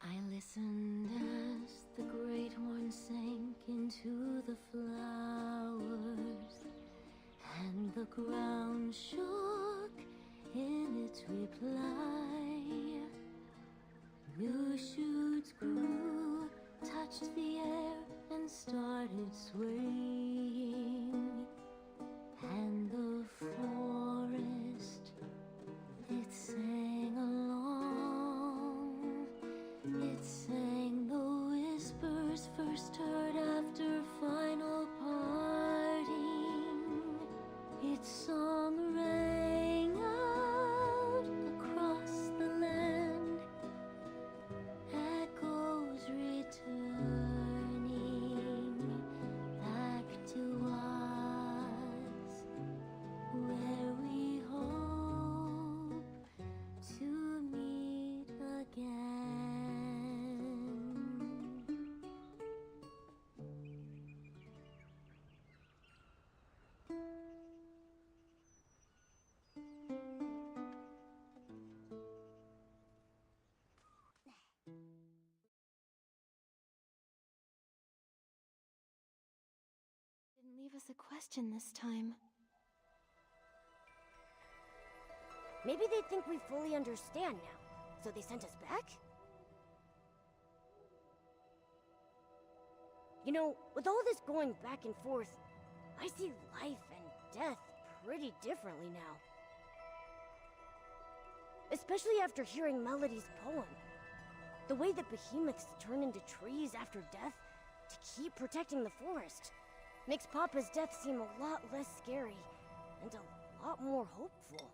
I listened as the great horn sank into the flowers, and the ground shook in its reply. New shoots grew, touched the air, and started swaying. And the forest, it sang along. It sang the whispers first heard after final parting. Its song rang out across the land, echoes returning back to us, where we hope to meet again. Didn't leave us a question this time. Maybe they think we fully understand now, so they sent us back? You know, with all this going back and forth, I see life and death pretty differently now. Especially after hearing Melody's poem. The way that behemoths turn into trees after death to keep protecting the forest makes Papa's death seem a lot less scary and a lot more hopeful.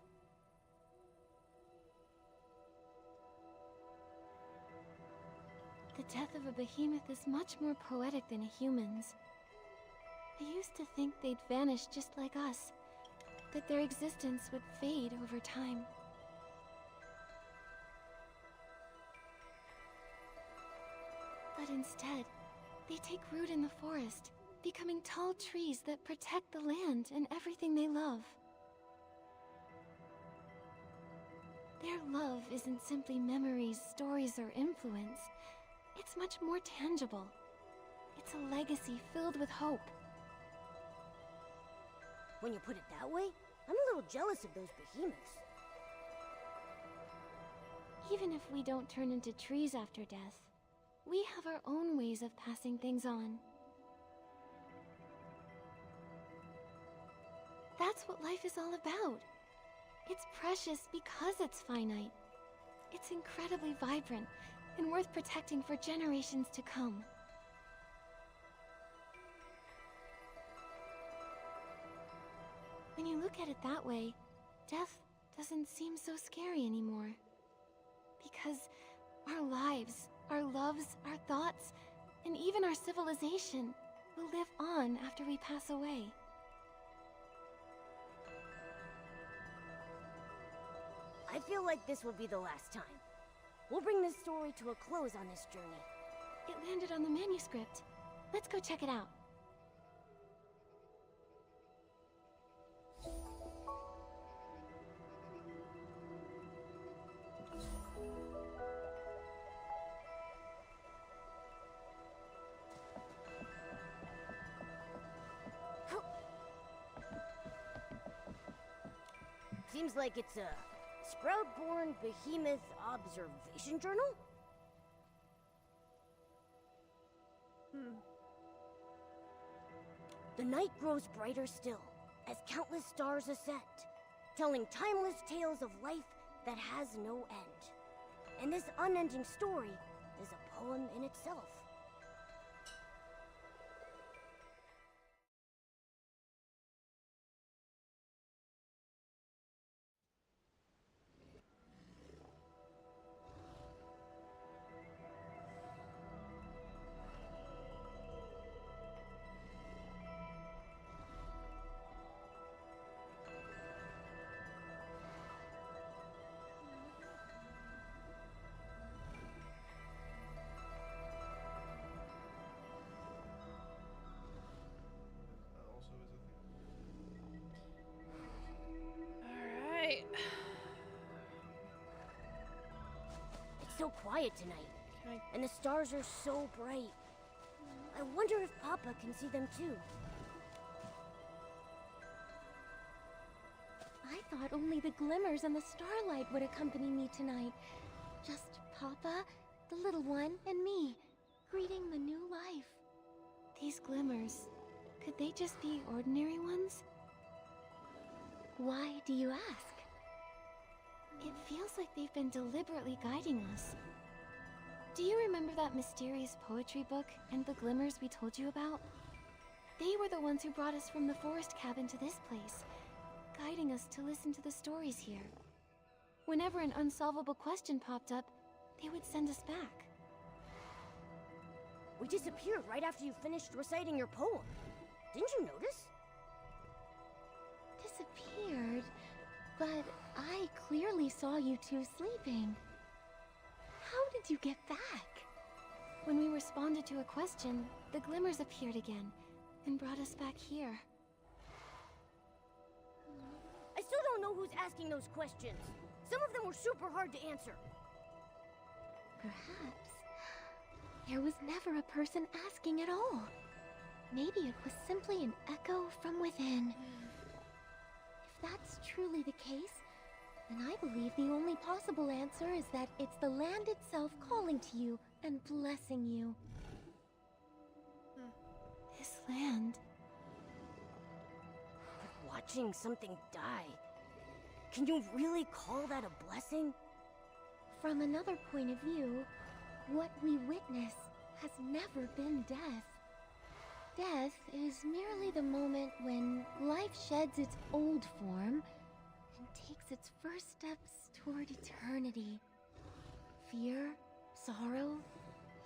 The death of a behemoth is much more poetic than a human's. I used to think they'd vanish just like us, that their existence would fade over time. But instead, they take root in the forest, becoming tall trees that protect the land and everything they love. Their love isn't simply memories, stories, or influence. It's much more tangible. It's a legacy filled with hope. When you put it that way, I'm a little jealous of those behemoths. Even if we don't turn into trees after death, We have our own ways of passing things on. That's what life is all about. It's precious because it's finite. It's incredibly vibrant and worth protecting for generations to come. When you look at it that way, death doesn't seem so scary anymore. Because our lives, our loves, our thoughts, and even our civilization will live on after we pass away. I feel like this will be the last time. We'll bring this story to a close on this journey. It landed on the manuscript. Let's go check it out. Seems like it's a Sprout-born Behemoth observation journal? The night grows brighter still, as countless stars ascend, telling timeless tales of life that has no end. And this unending story is a poem in itself. Alright. It's so quiet tonight, and the stars are so bright. I wonder if Papa can see them too. I thought only the glimmers and the starlight would accompany me tonight. Just Papa, the little one, and me, greeting the new life. These glimmers, could they just be ordinary ones? Why do you ask? It feels like they've been deliberately guiding us. Do you remember that mysterious poetry book and the glimmers we told you about? They were the ones who brought us from the forest cabin to this place, guiding us to listen to the stories here. Whenever an unsolvable question popped up, they would send us back. We disappeared right after you finished reciting your poem. Didn't you notice? Disappeared? But I clearly saw you two sleeping. How did you get back? When we responded to a question, the glimmers appeared again and brought us back here. I still don't know who's asking those questions. Some of them were super hard to answer. Perhaps there was never a person asking at all. Maybe it was simply an echo from within. If that's truly the case, then I believe the only possible answer is that it's the land itself calling to you and blessing you. This land. But watching something die, can you really call that a blessing? From another point of view, what we witness has never been death. Death is merely the moment when life sheds its old form and takes its first steps toward eternity. Fear, sorrow,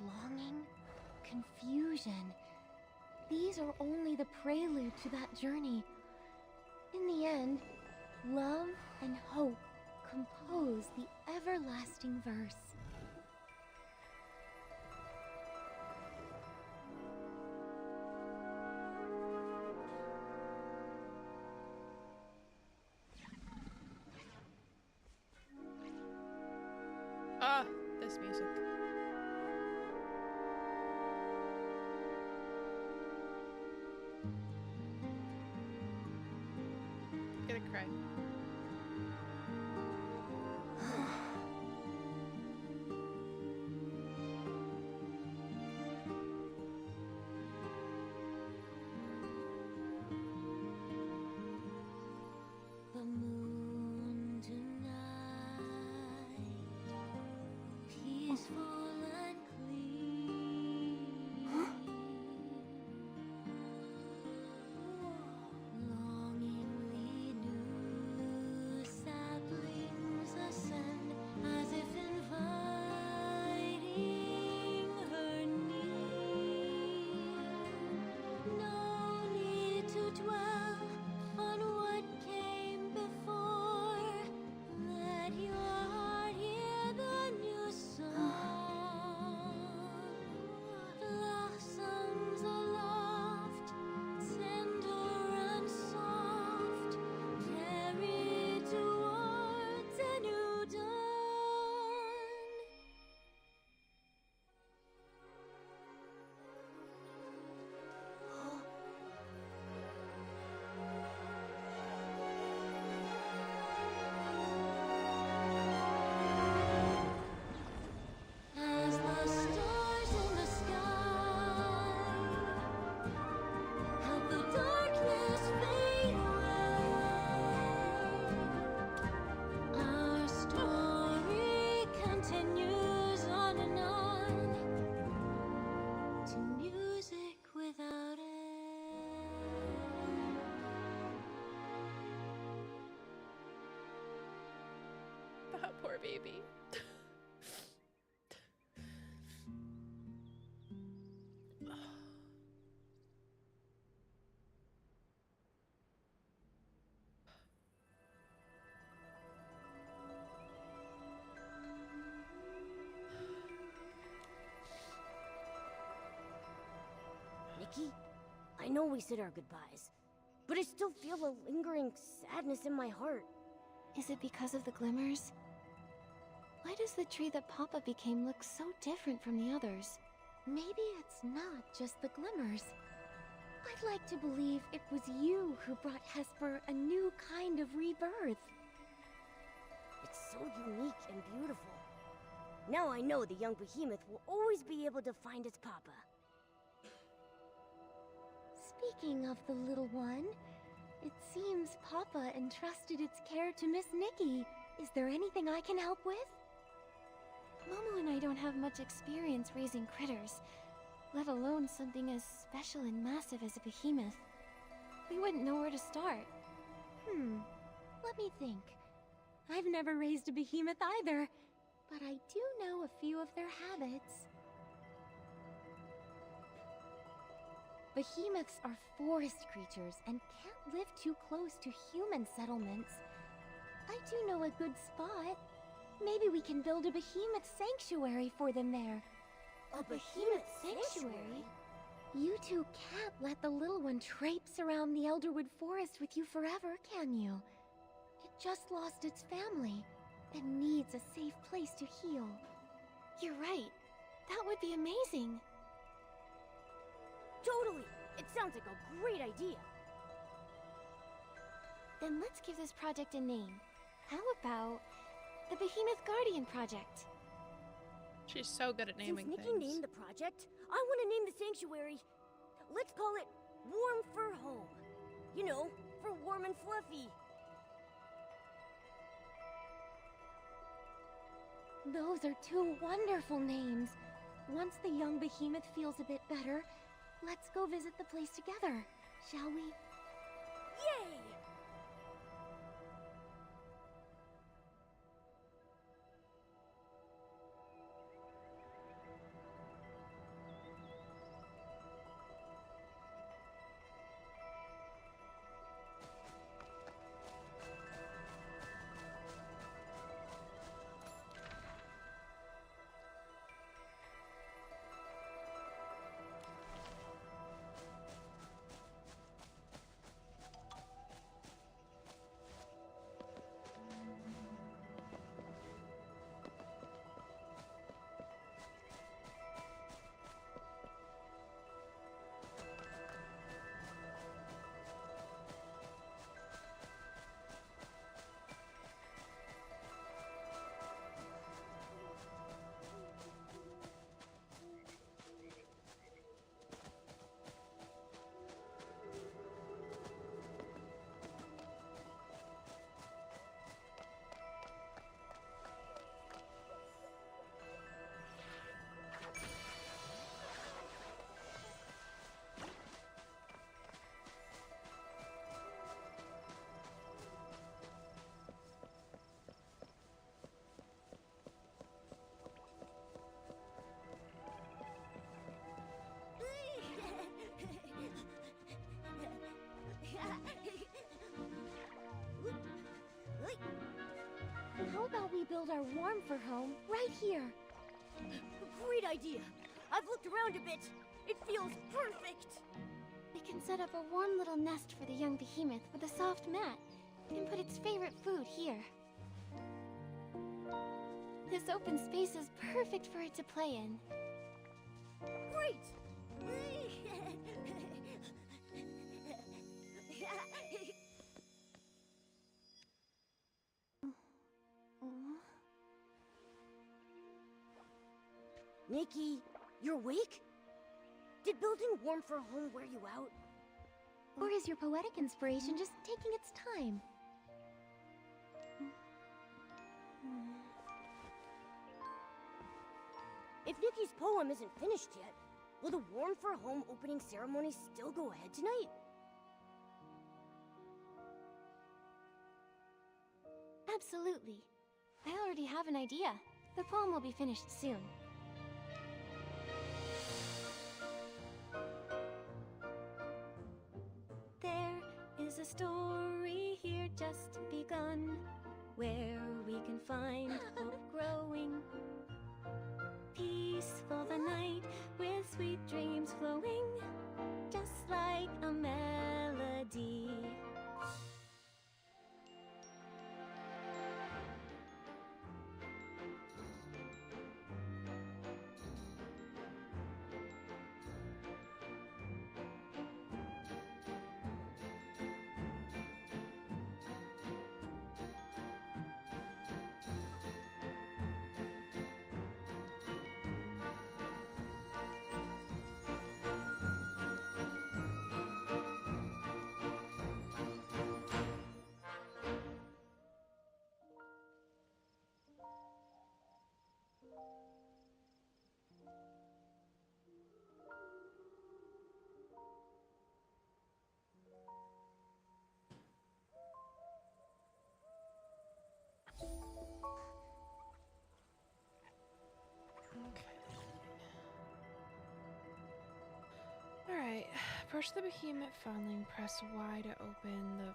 longing, confusion. These are only the prelude to that journey. In the end, love and hope compose the everlasting verse. Ah, this music. I'm gonna cry. Poor baby. Nikki, I know we said our goodbyes, but I still feel a lingering sadness in my heart. Is it because of the glimmers? Why does the tree that Papa became look so different from the others? Maybe it's not just the glimmers. I'd like to believe it was you who brought Hesper a new kind of rebirth. It's so unique and beautiful. Now I know the young behemoth will always be able to find its Papa. Speaking of the little one, it seems Papa entrusted its care to Miss Nikki. Is there anything I can help with? Momo and I don't have much experience raising critters, let alone something as special and massive as a behemoth. We wouldn't know where to start. Let me think. I've never raised a behemoth either, but I do know a few of their habits. Behemoths are forest creatures and can't live too close to human settlements. I do know a good spot. Maybe we can build a behemoth sanctuary for them there. A behemoth sanctuary? You two can't let the little one traipse around the Elderwood Forest with you forever, can you? It just lost its family and needs a safe place to heal. You're right. That would be amazing. Totally! It sounds like a great idea. Then let's give this project a name. How about the Behemoth Guardian Project? She's so good at naming Since Nikki things. named the project, I want to name the sanctuary. Let's call it Warm Fur Home. You know, for warm and fluffy. Those are two wonderful names. Once the young behemoth feels a bit better, let's go visit the place together, shall we? Yay! How about we build our warm fur home right here? Great idea! I've looked around a bit. It feels perfect! We can set up a warm little nest for the young behemoth with a soft mat and put its favorite food here. This open space is perfect for it to play in. Great! Nikki, you're awake? Did building warm for home wear you out? Or is your poetic inspiration just taking its time? If Nikki's poem isn't finished yet, will the warm for home opening ceremony still go ahead tonight? Absolutely. I already have an idea. The poem will be finished soon. There is a story here just begun, where we can find hope growing. Peaceful the night, with sweet dreams flowing, just like a melody. Alright, approach the behemoth fondling, press Y to open the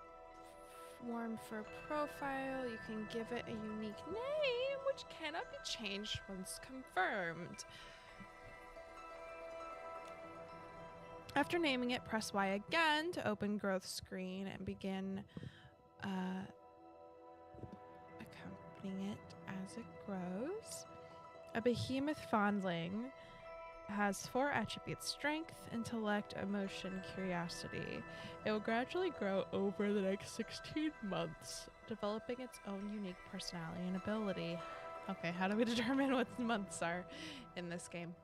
form for profile. You can give it a unique name, which cannot be changed once confirmed. After naming it, press Y again to open growth screen and begin accompanying it as it grows. A behemoth fondling has 4 attributes: strength, intellect, emotion, curiosity. It will gradually grow over the next 16 months, developing its own unique personality and ability. Okay, how do we determine what months are in this game?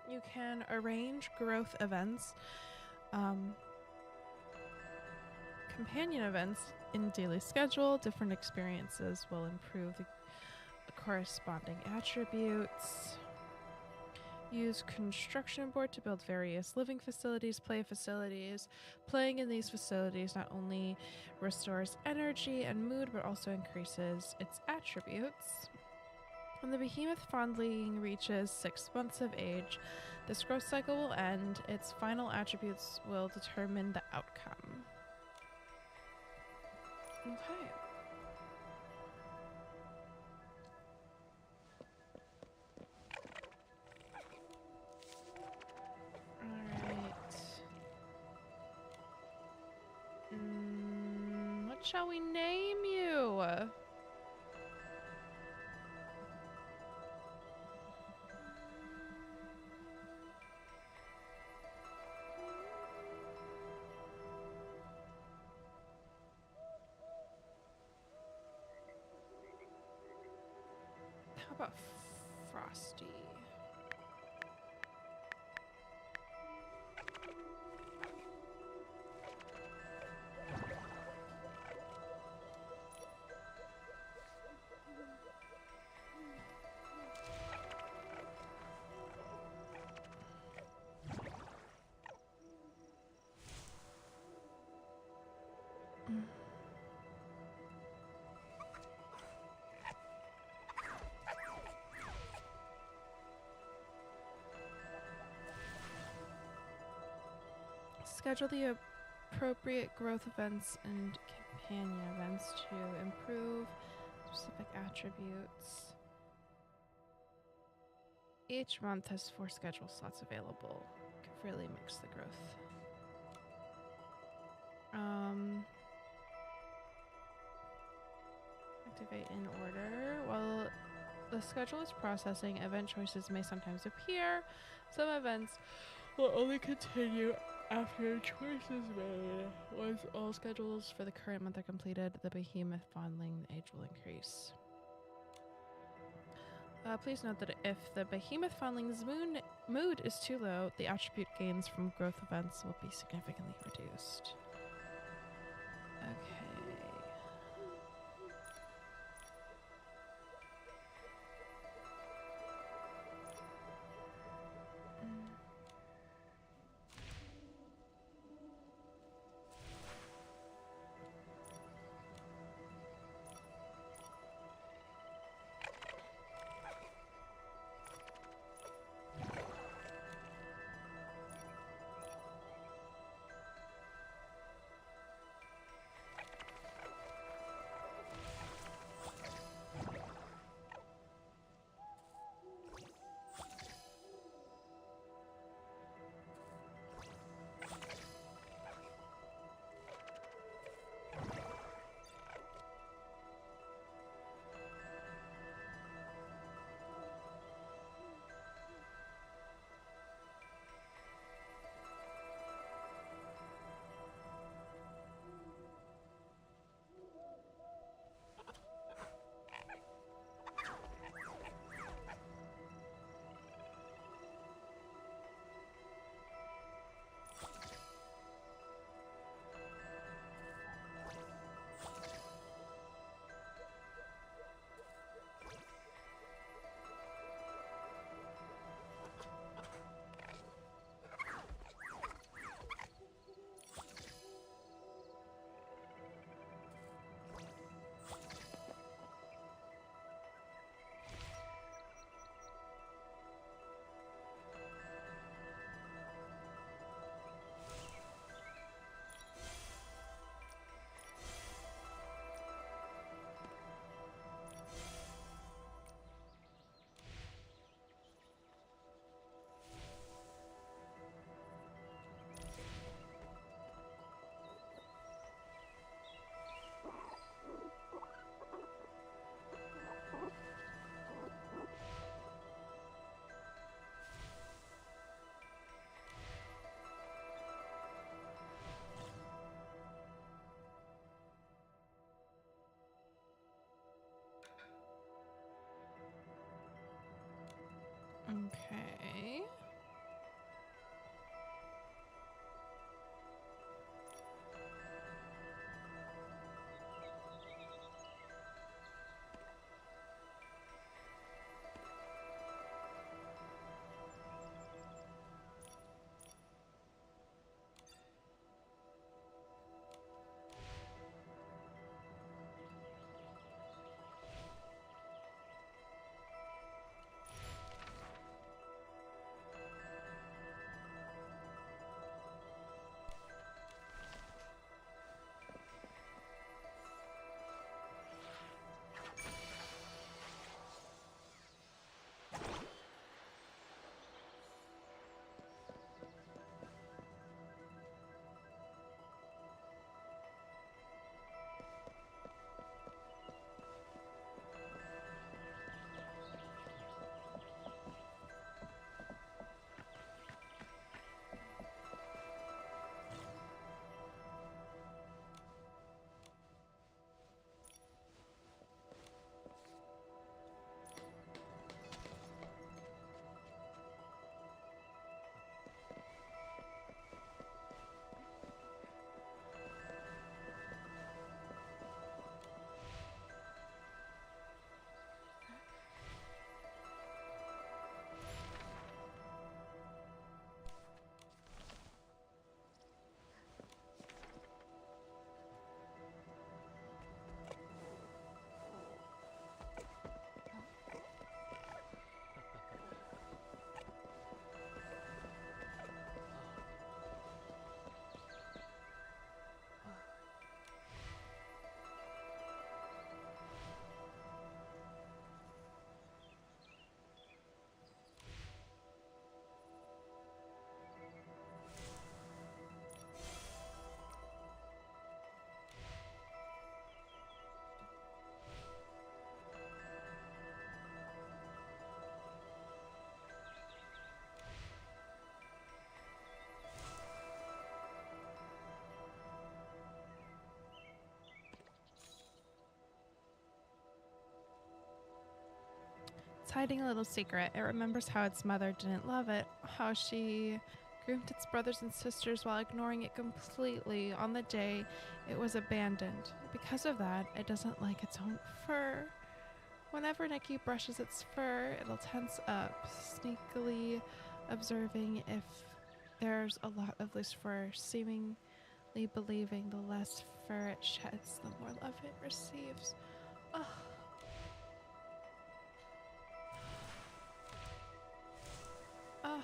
You can arrange growth events, companion events in daily schedule. Different experiences will improve the corresponding attributes. Use construction board to build various living facilities, play facilities. Playing in these facilities not only restores energy and mood, but also increases its attributes. When the behemoth fondling reaches 6 months of age, this growth cycle will end. Its final attributes will determine the outcome. Okay. Alright. What shall we name you? How about Frosty? Schedule the appropriate growth events and companion events to improve specific attributes. Each month has 4 schedule slots available. Could really mix the growth. Activate in order. While the schedule is processing, event choices may sometimes appear. Some events will only continue after a choice is made. Once all schedules for the current month are completed, the behemoth fondling age will increase. Please note that if the behemoth fondling's mood is too low, the attribute gains from growth events will be significantly reduced. Okay. Okay. It's hiding a little secret. It remembers how its mother didn't love it, how she groomed its brothers and sisters while ignoring it completely on the day it was abandoned. Because of that, it doesn't like its own fur. Whenever Nikki brushes its fur, it'll tense up, sneakily observing if there's a lot of loose fur, seemingly believing the less fur it sheds, the more love it receives. Ugh. Ugh.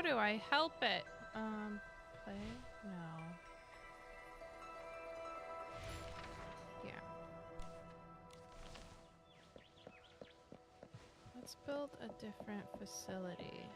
do I help it? Play? No. Yeah. Let's build a different facility.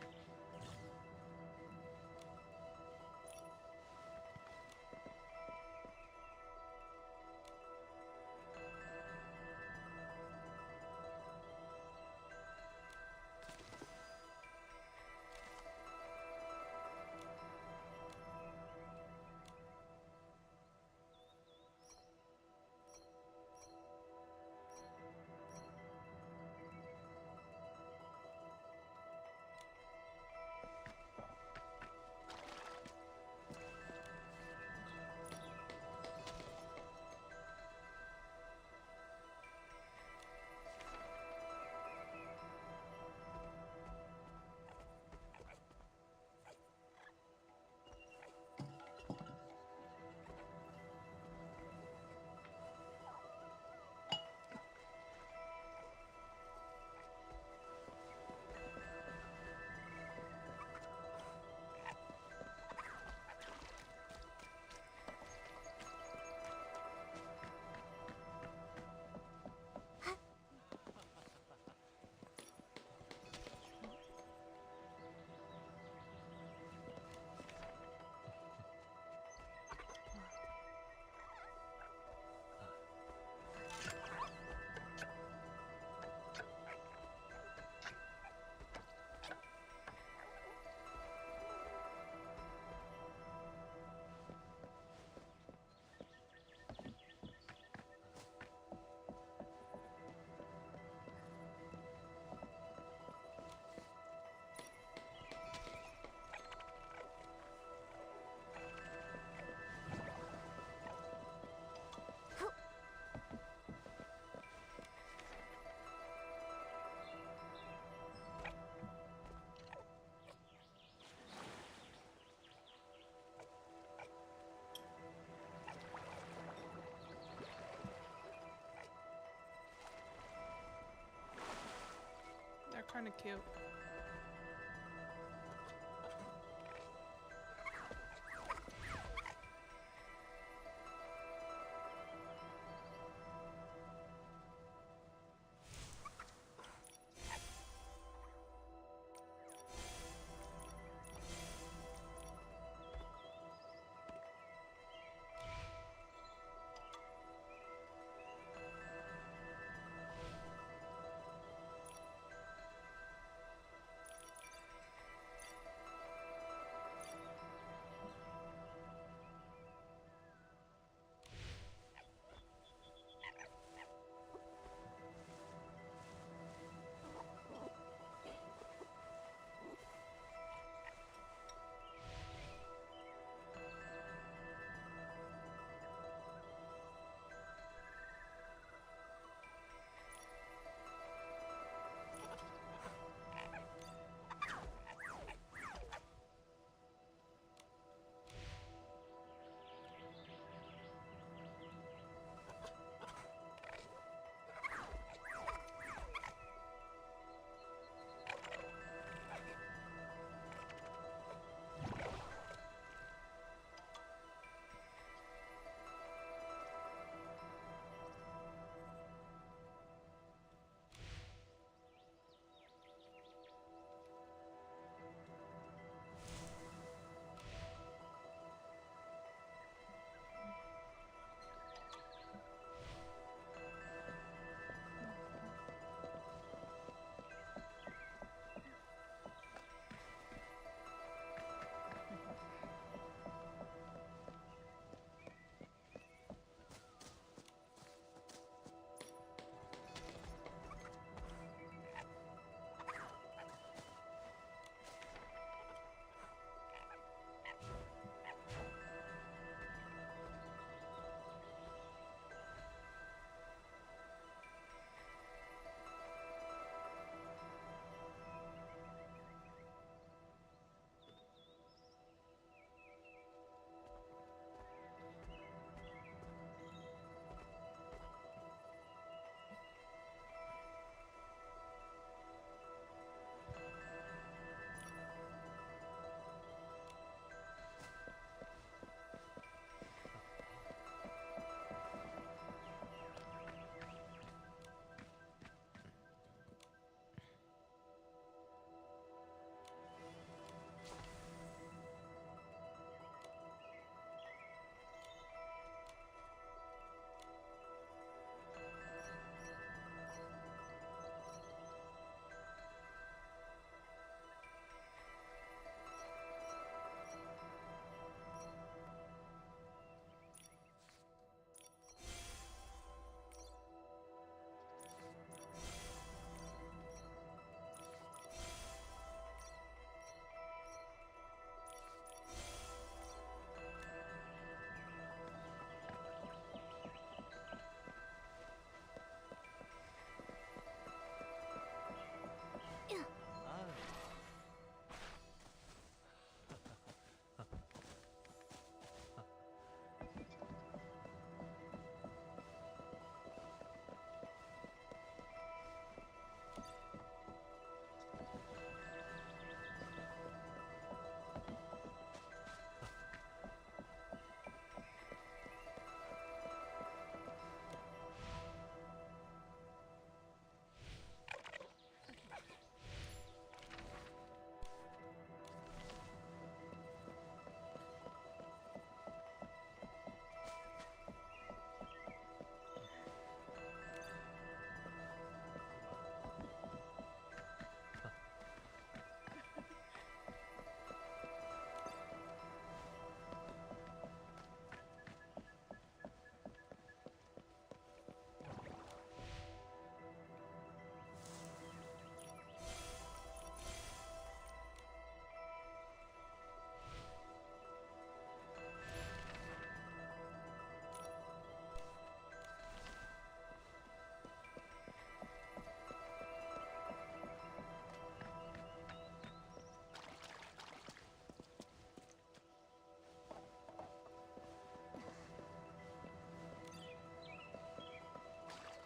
They're kind of cute.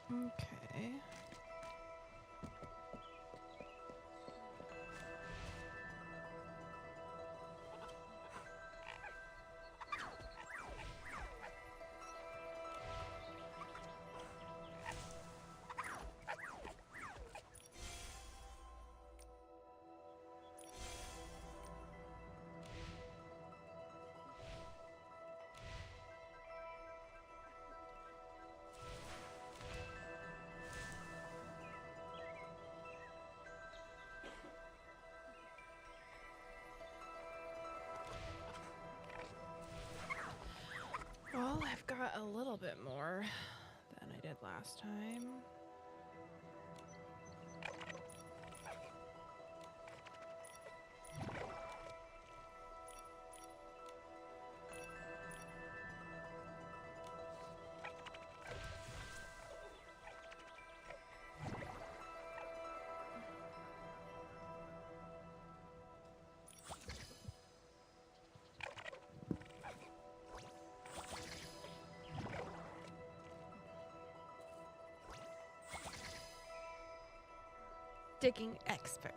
Okay. Well, I've got a little bit more than I did last time. Digging expert.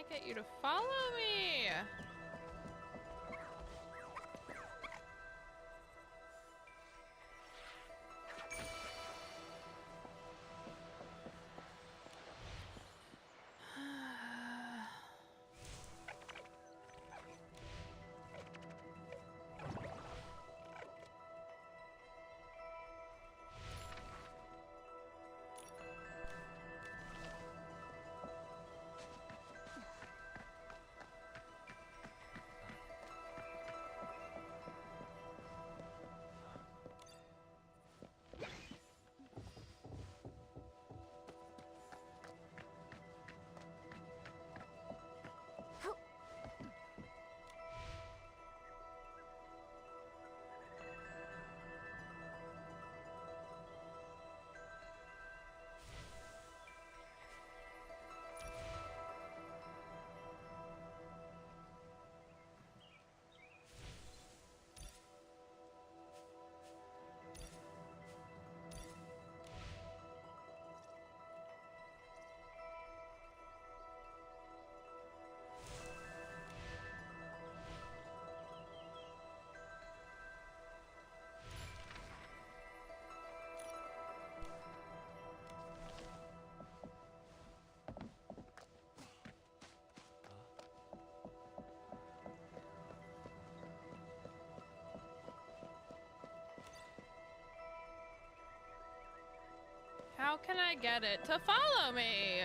get you to follow me? How can I get it to follow me?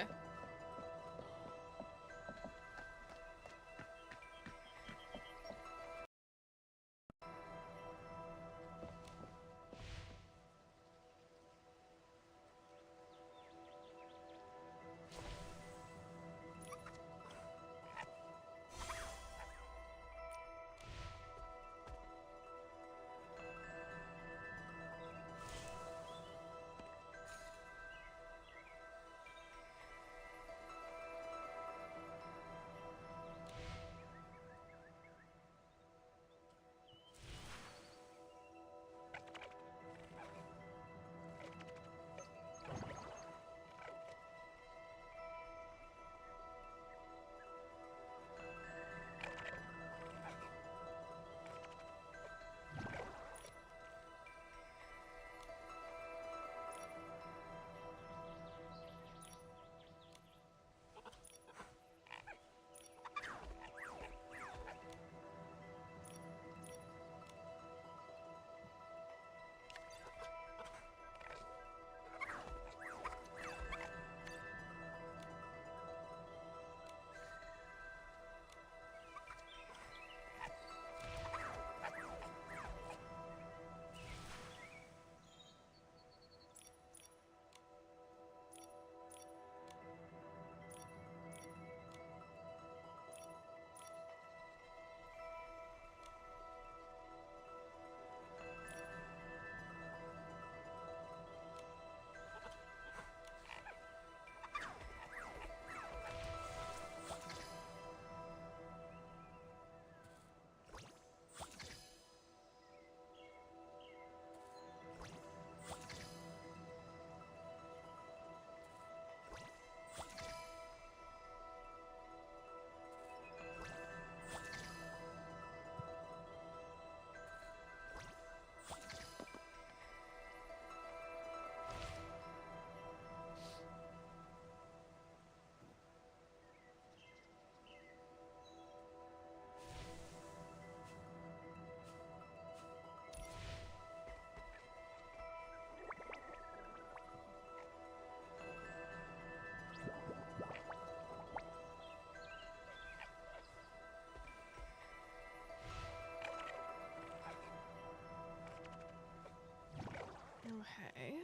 Okay.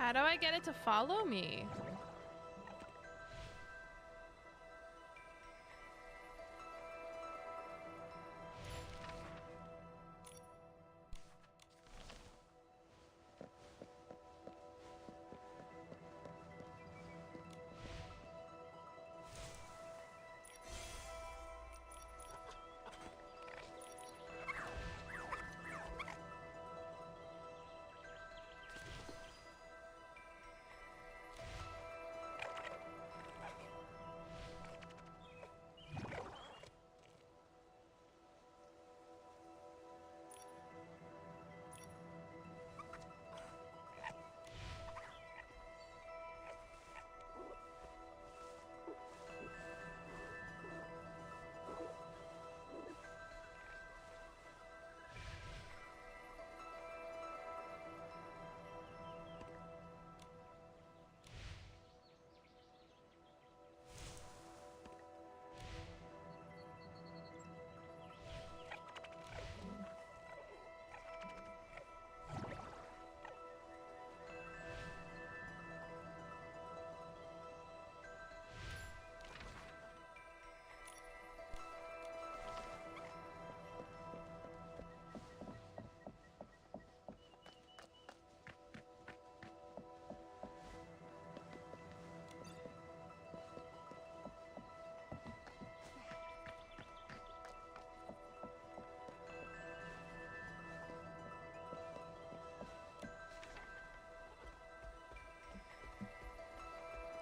How do I get it to follow me?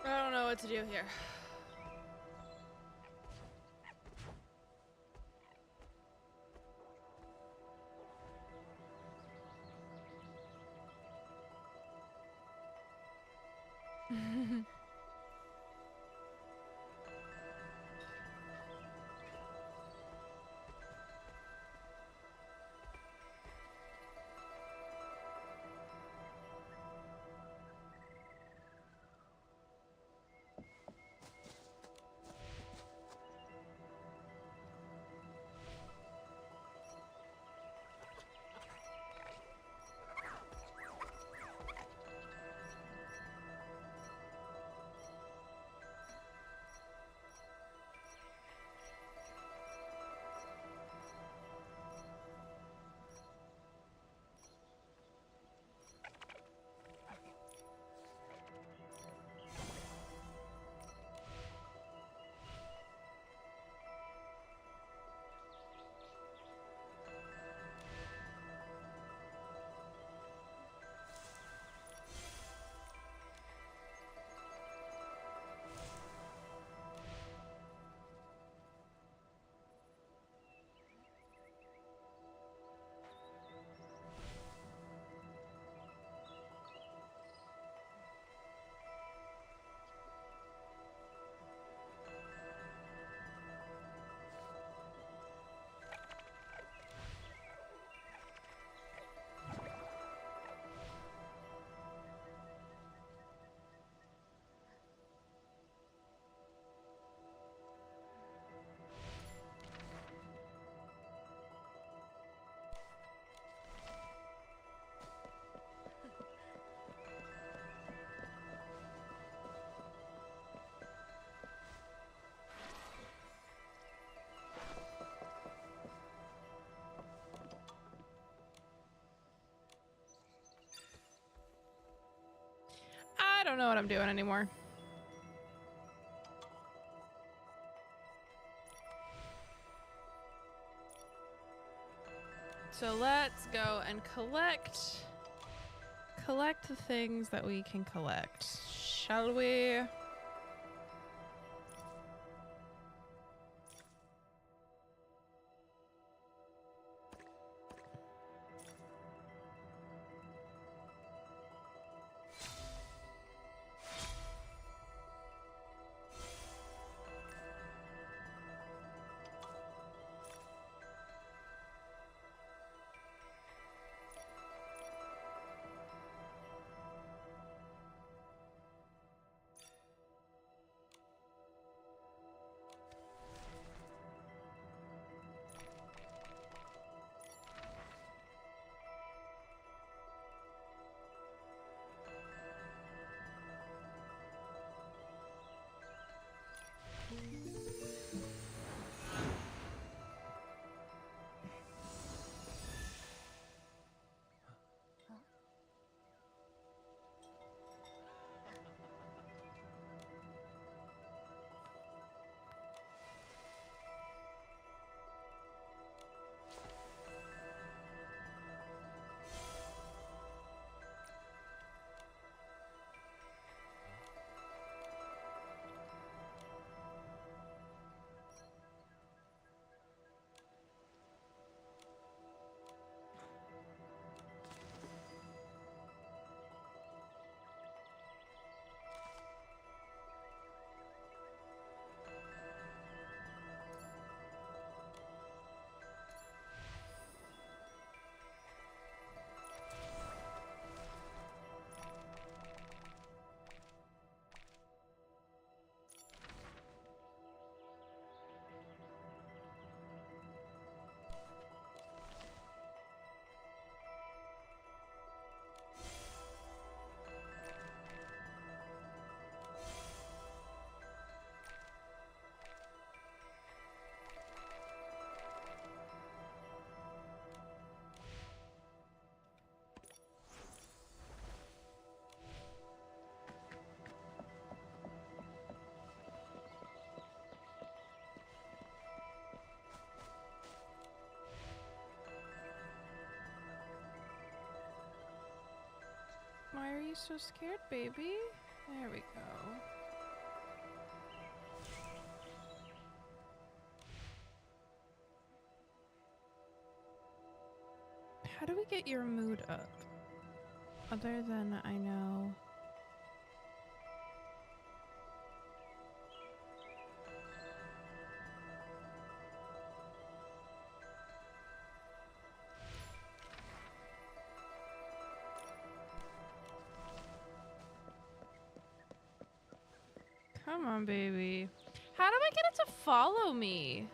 I don't know what to do here. I don't know what I'm doing anymore. So let's go and collect the things that we can collect. Shall we? Why are you so scared, baby? There we go. How do we get your mood up? Other than I know. Come on, baby. How do I get it to follow me?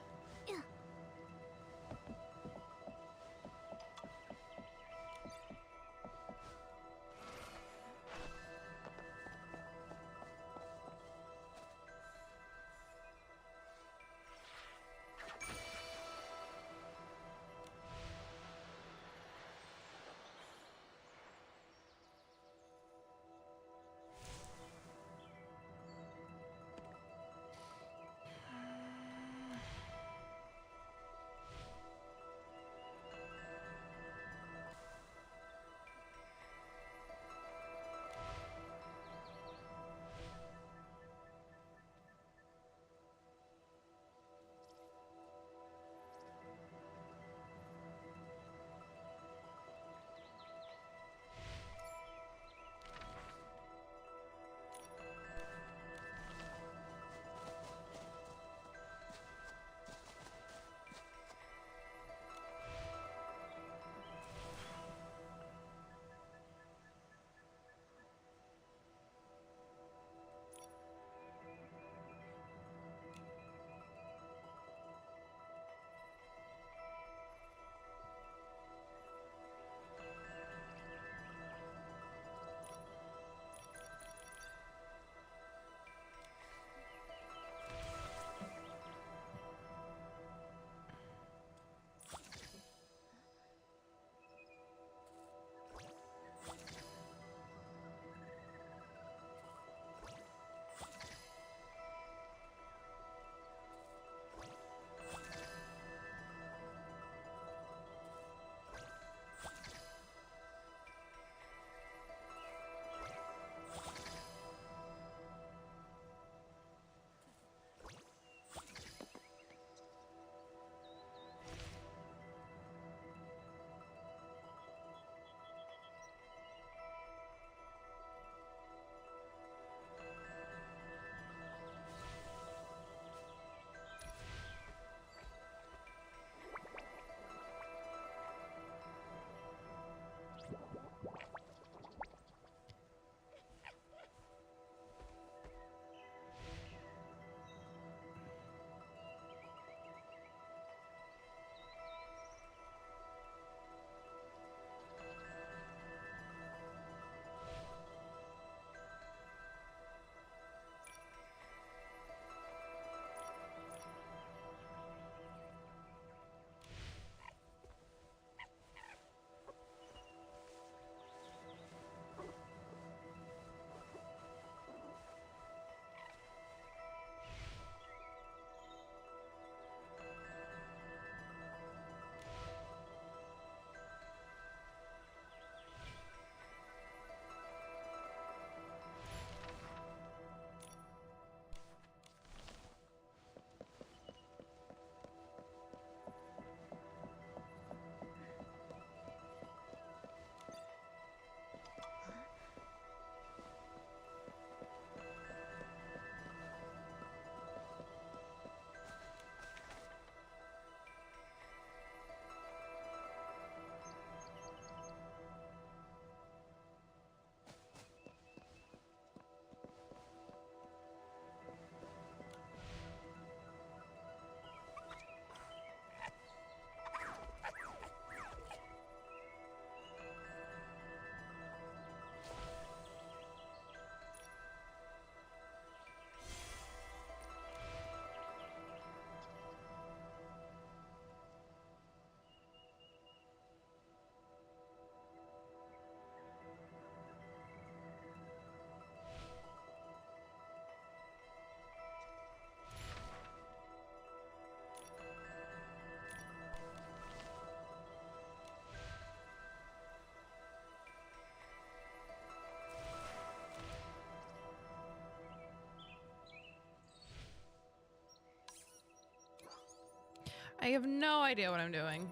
I have no idea what I'm doing.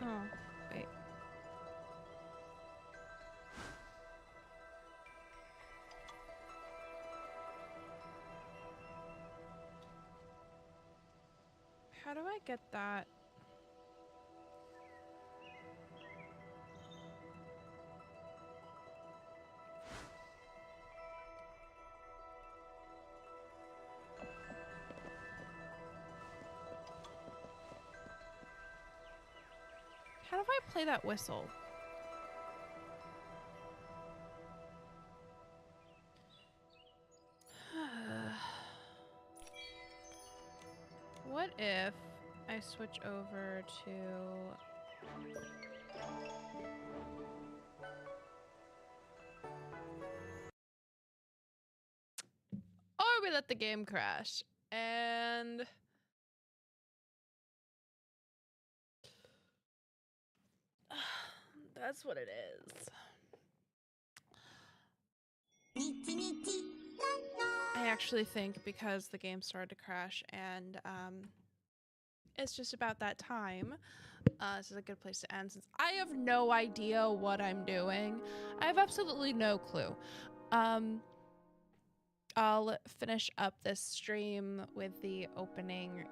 Oh, wait. How do I get that? How do I play that whistle? What if I switch over to... Or we let the game crash. And... that's what it is. I actually think because the game started to crash and it's just about that time. This is a good place to end since I have no idea what I'm doing. I have absolutely no clue. I'll finish up this stream with the opening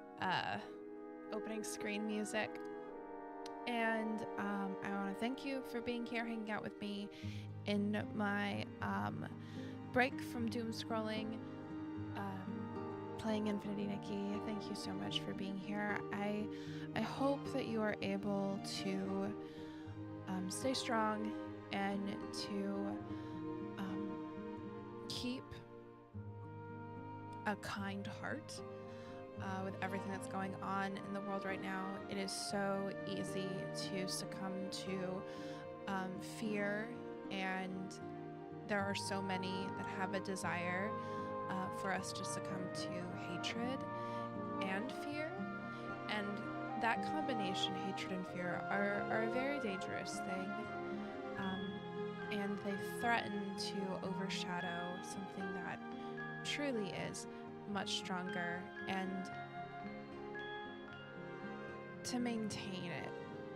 screen music. And I want to thank you for being here, hanging out with me in my break from doom scrolling, playing Infinity Nikki. Thank you so much for being here. I hope that you are able to stay strong and to keep a kind heart with everything that's going on in the world right now. It is so easy to succumb to fear, and there are so many that have a desire for us to succumb to hatred and fear. And that combination, hatred and fear, are a very dangerous thing. And they threaten to overshadow something that truly is much stronger. And to maintain it,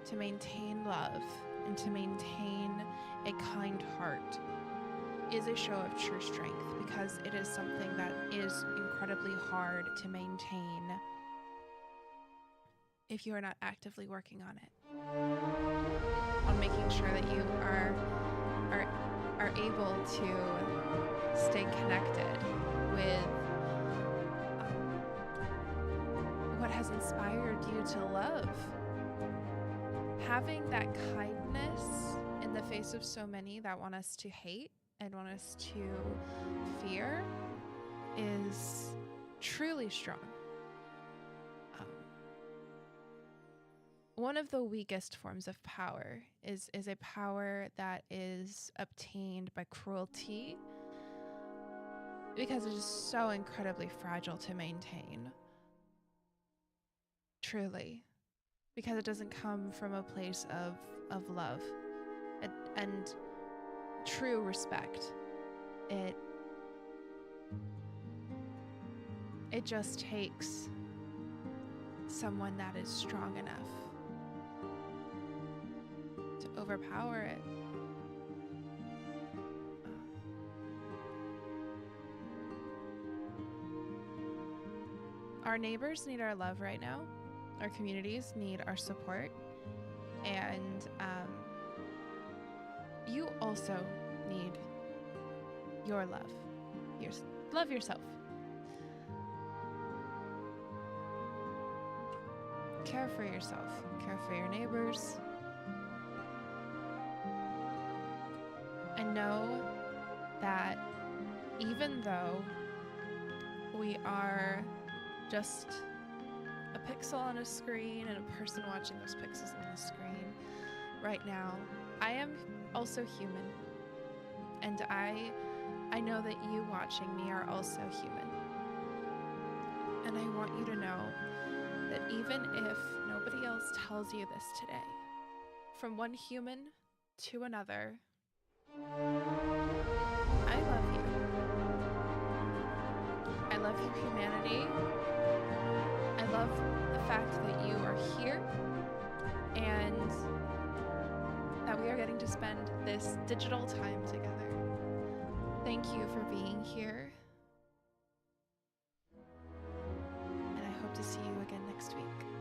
to maintain love, and to maintain a kind heart is a show of true strength, because it is something that is incredibly hard to maintain if you are not actively working on it, on making sure that you are able to stay connected with what has inspired you to love. Having that kindness in the face of so many that want us to hate and want us to fear is truly strong. One of the weakest forms of power is a power that is obtained by cruelty, because it is so incredibly fragile to maintain. Truly. Because it doesn't come from a place of love and true respect. It just takes someone that is strong enough to overpower it. Our neighbors need our love right now. Our communities need our support. And you also need your love. Love yourself. Care for yourself. Care for your neighbors. And know that even though we are just a pixel on a screen and a person watching those pixels on the screen right now, I am also human. And I know that you watching me are also human. And I want you to know that even if nobody else tells you this today, from one human to another, I love you. I love your humanity. I love the fact that you are here and that we are getting to spend this digital time together. Thank you for being here. And I hope to see you again next week.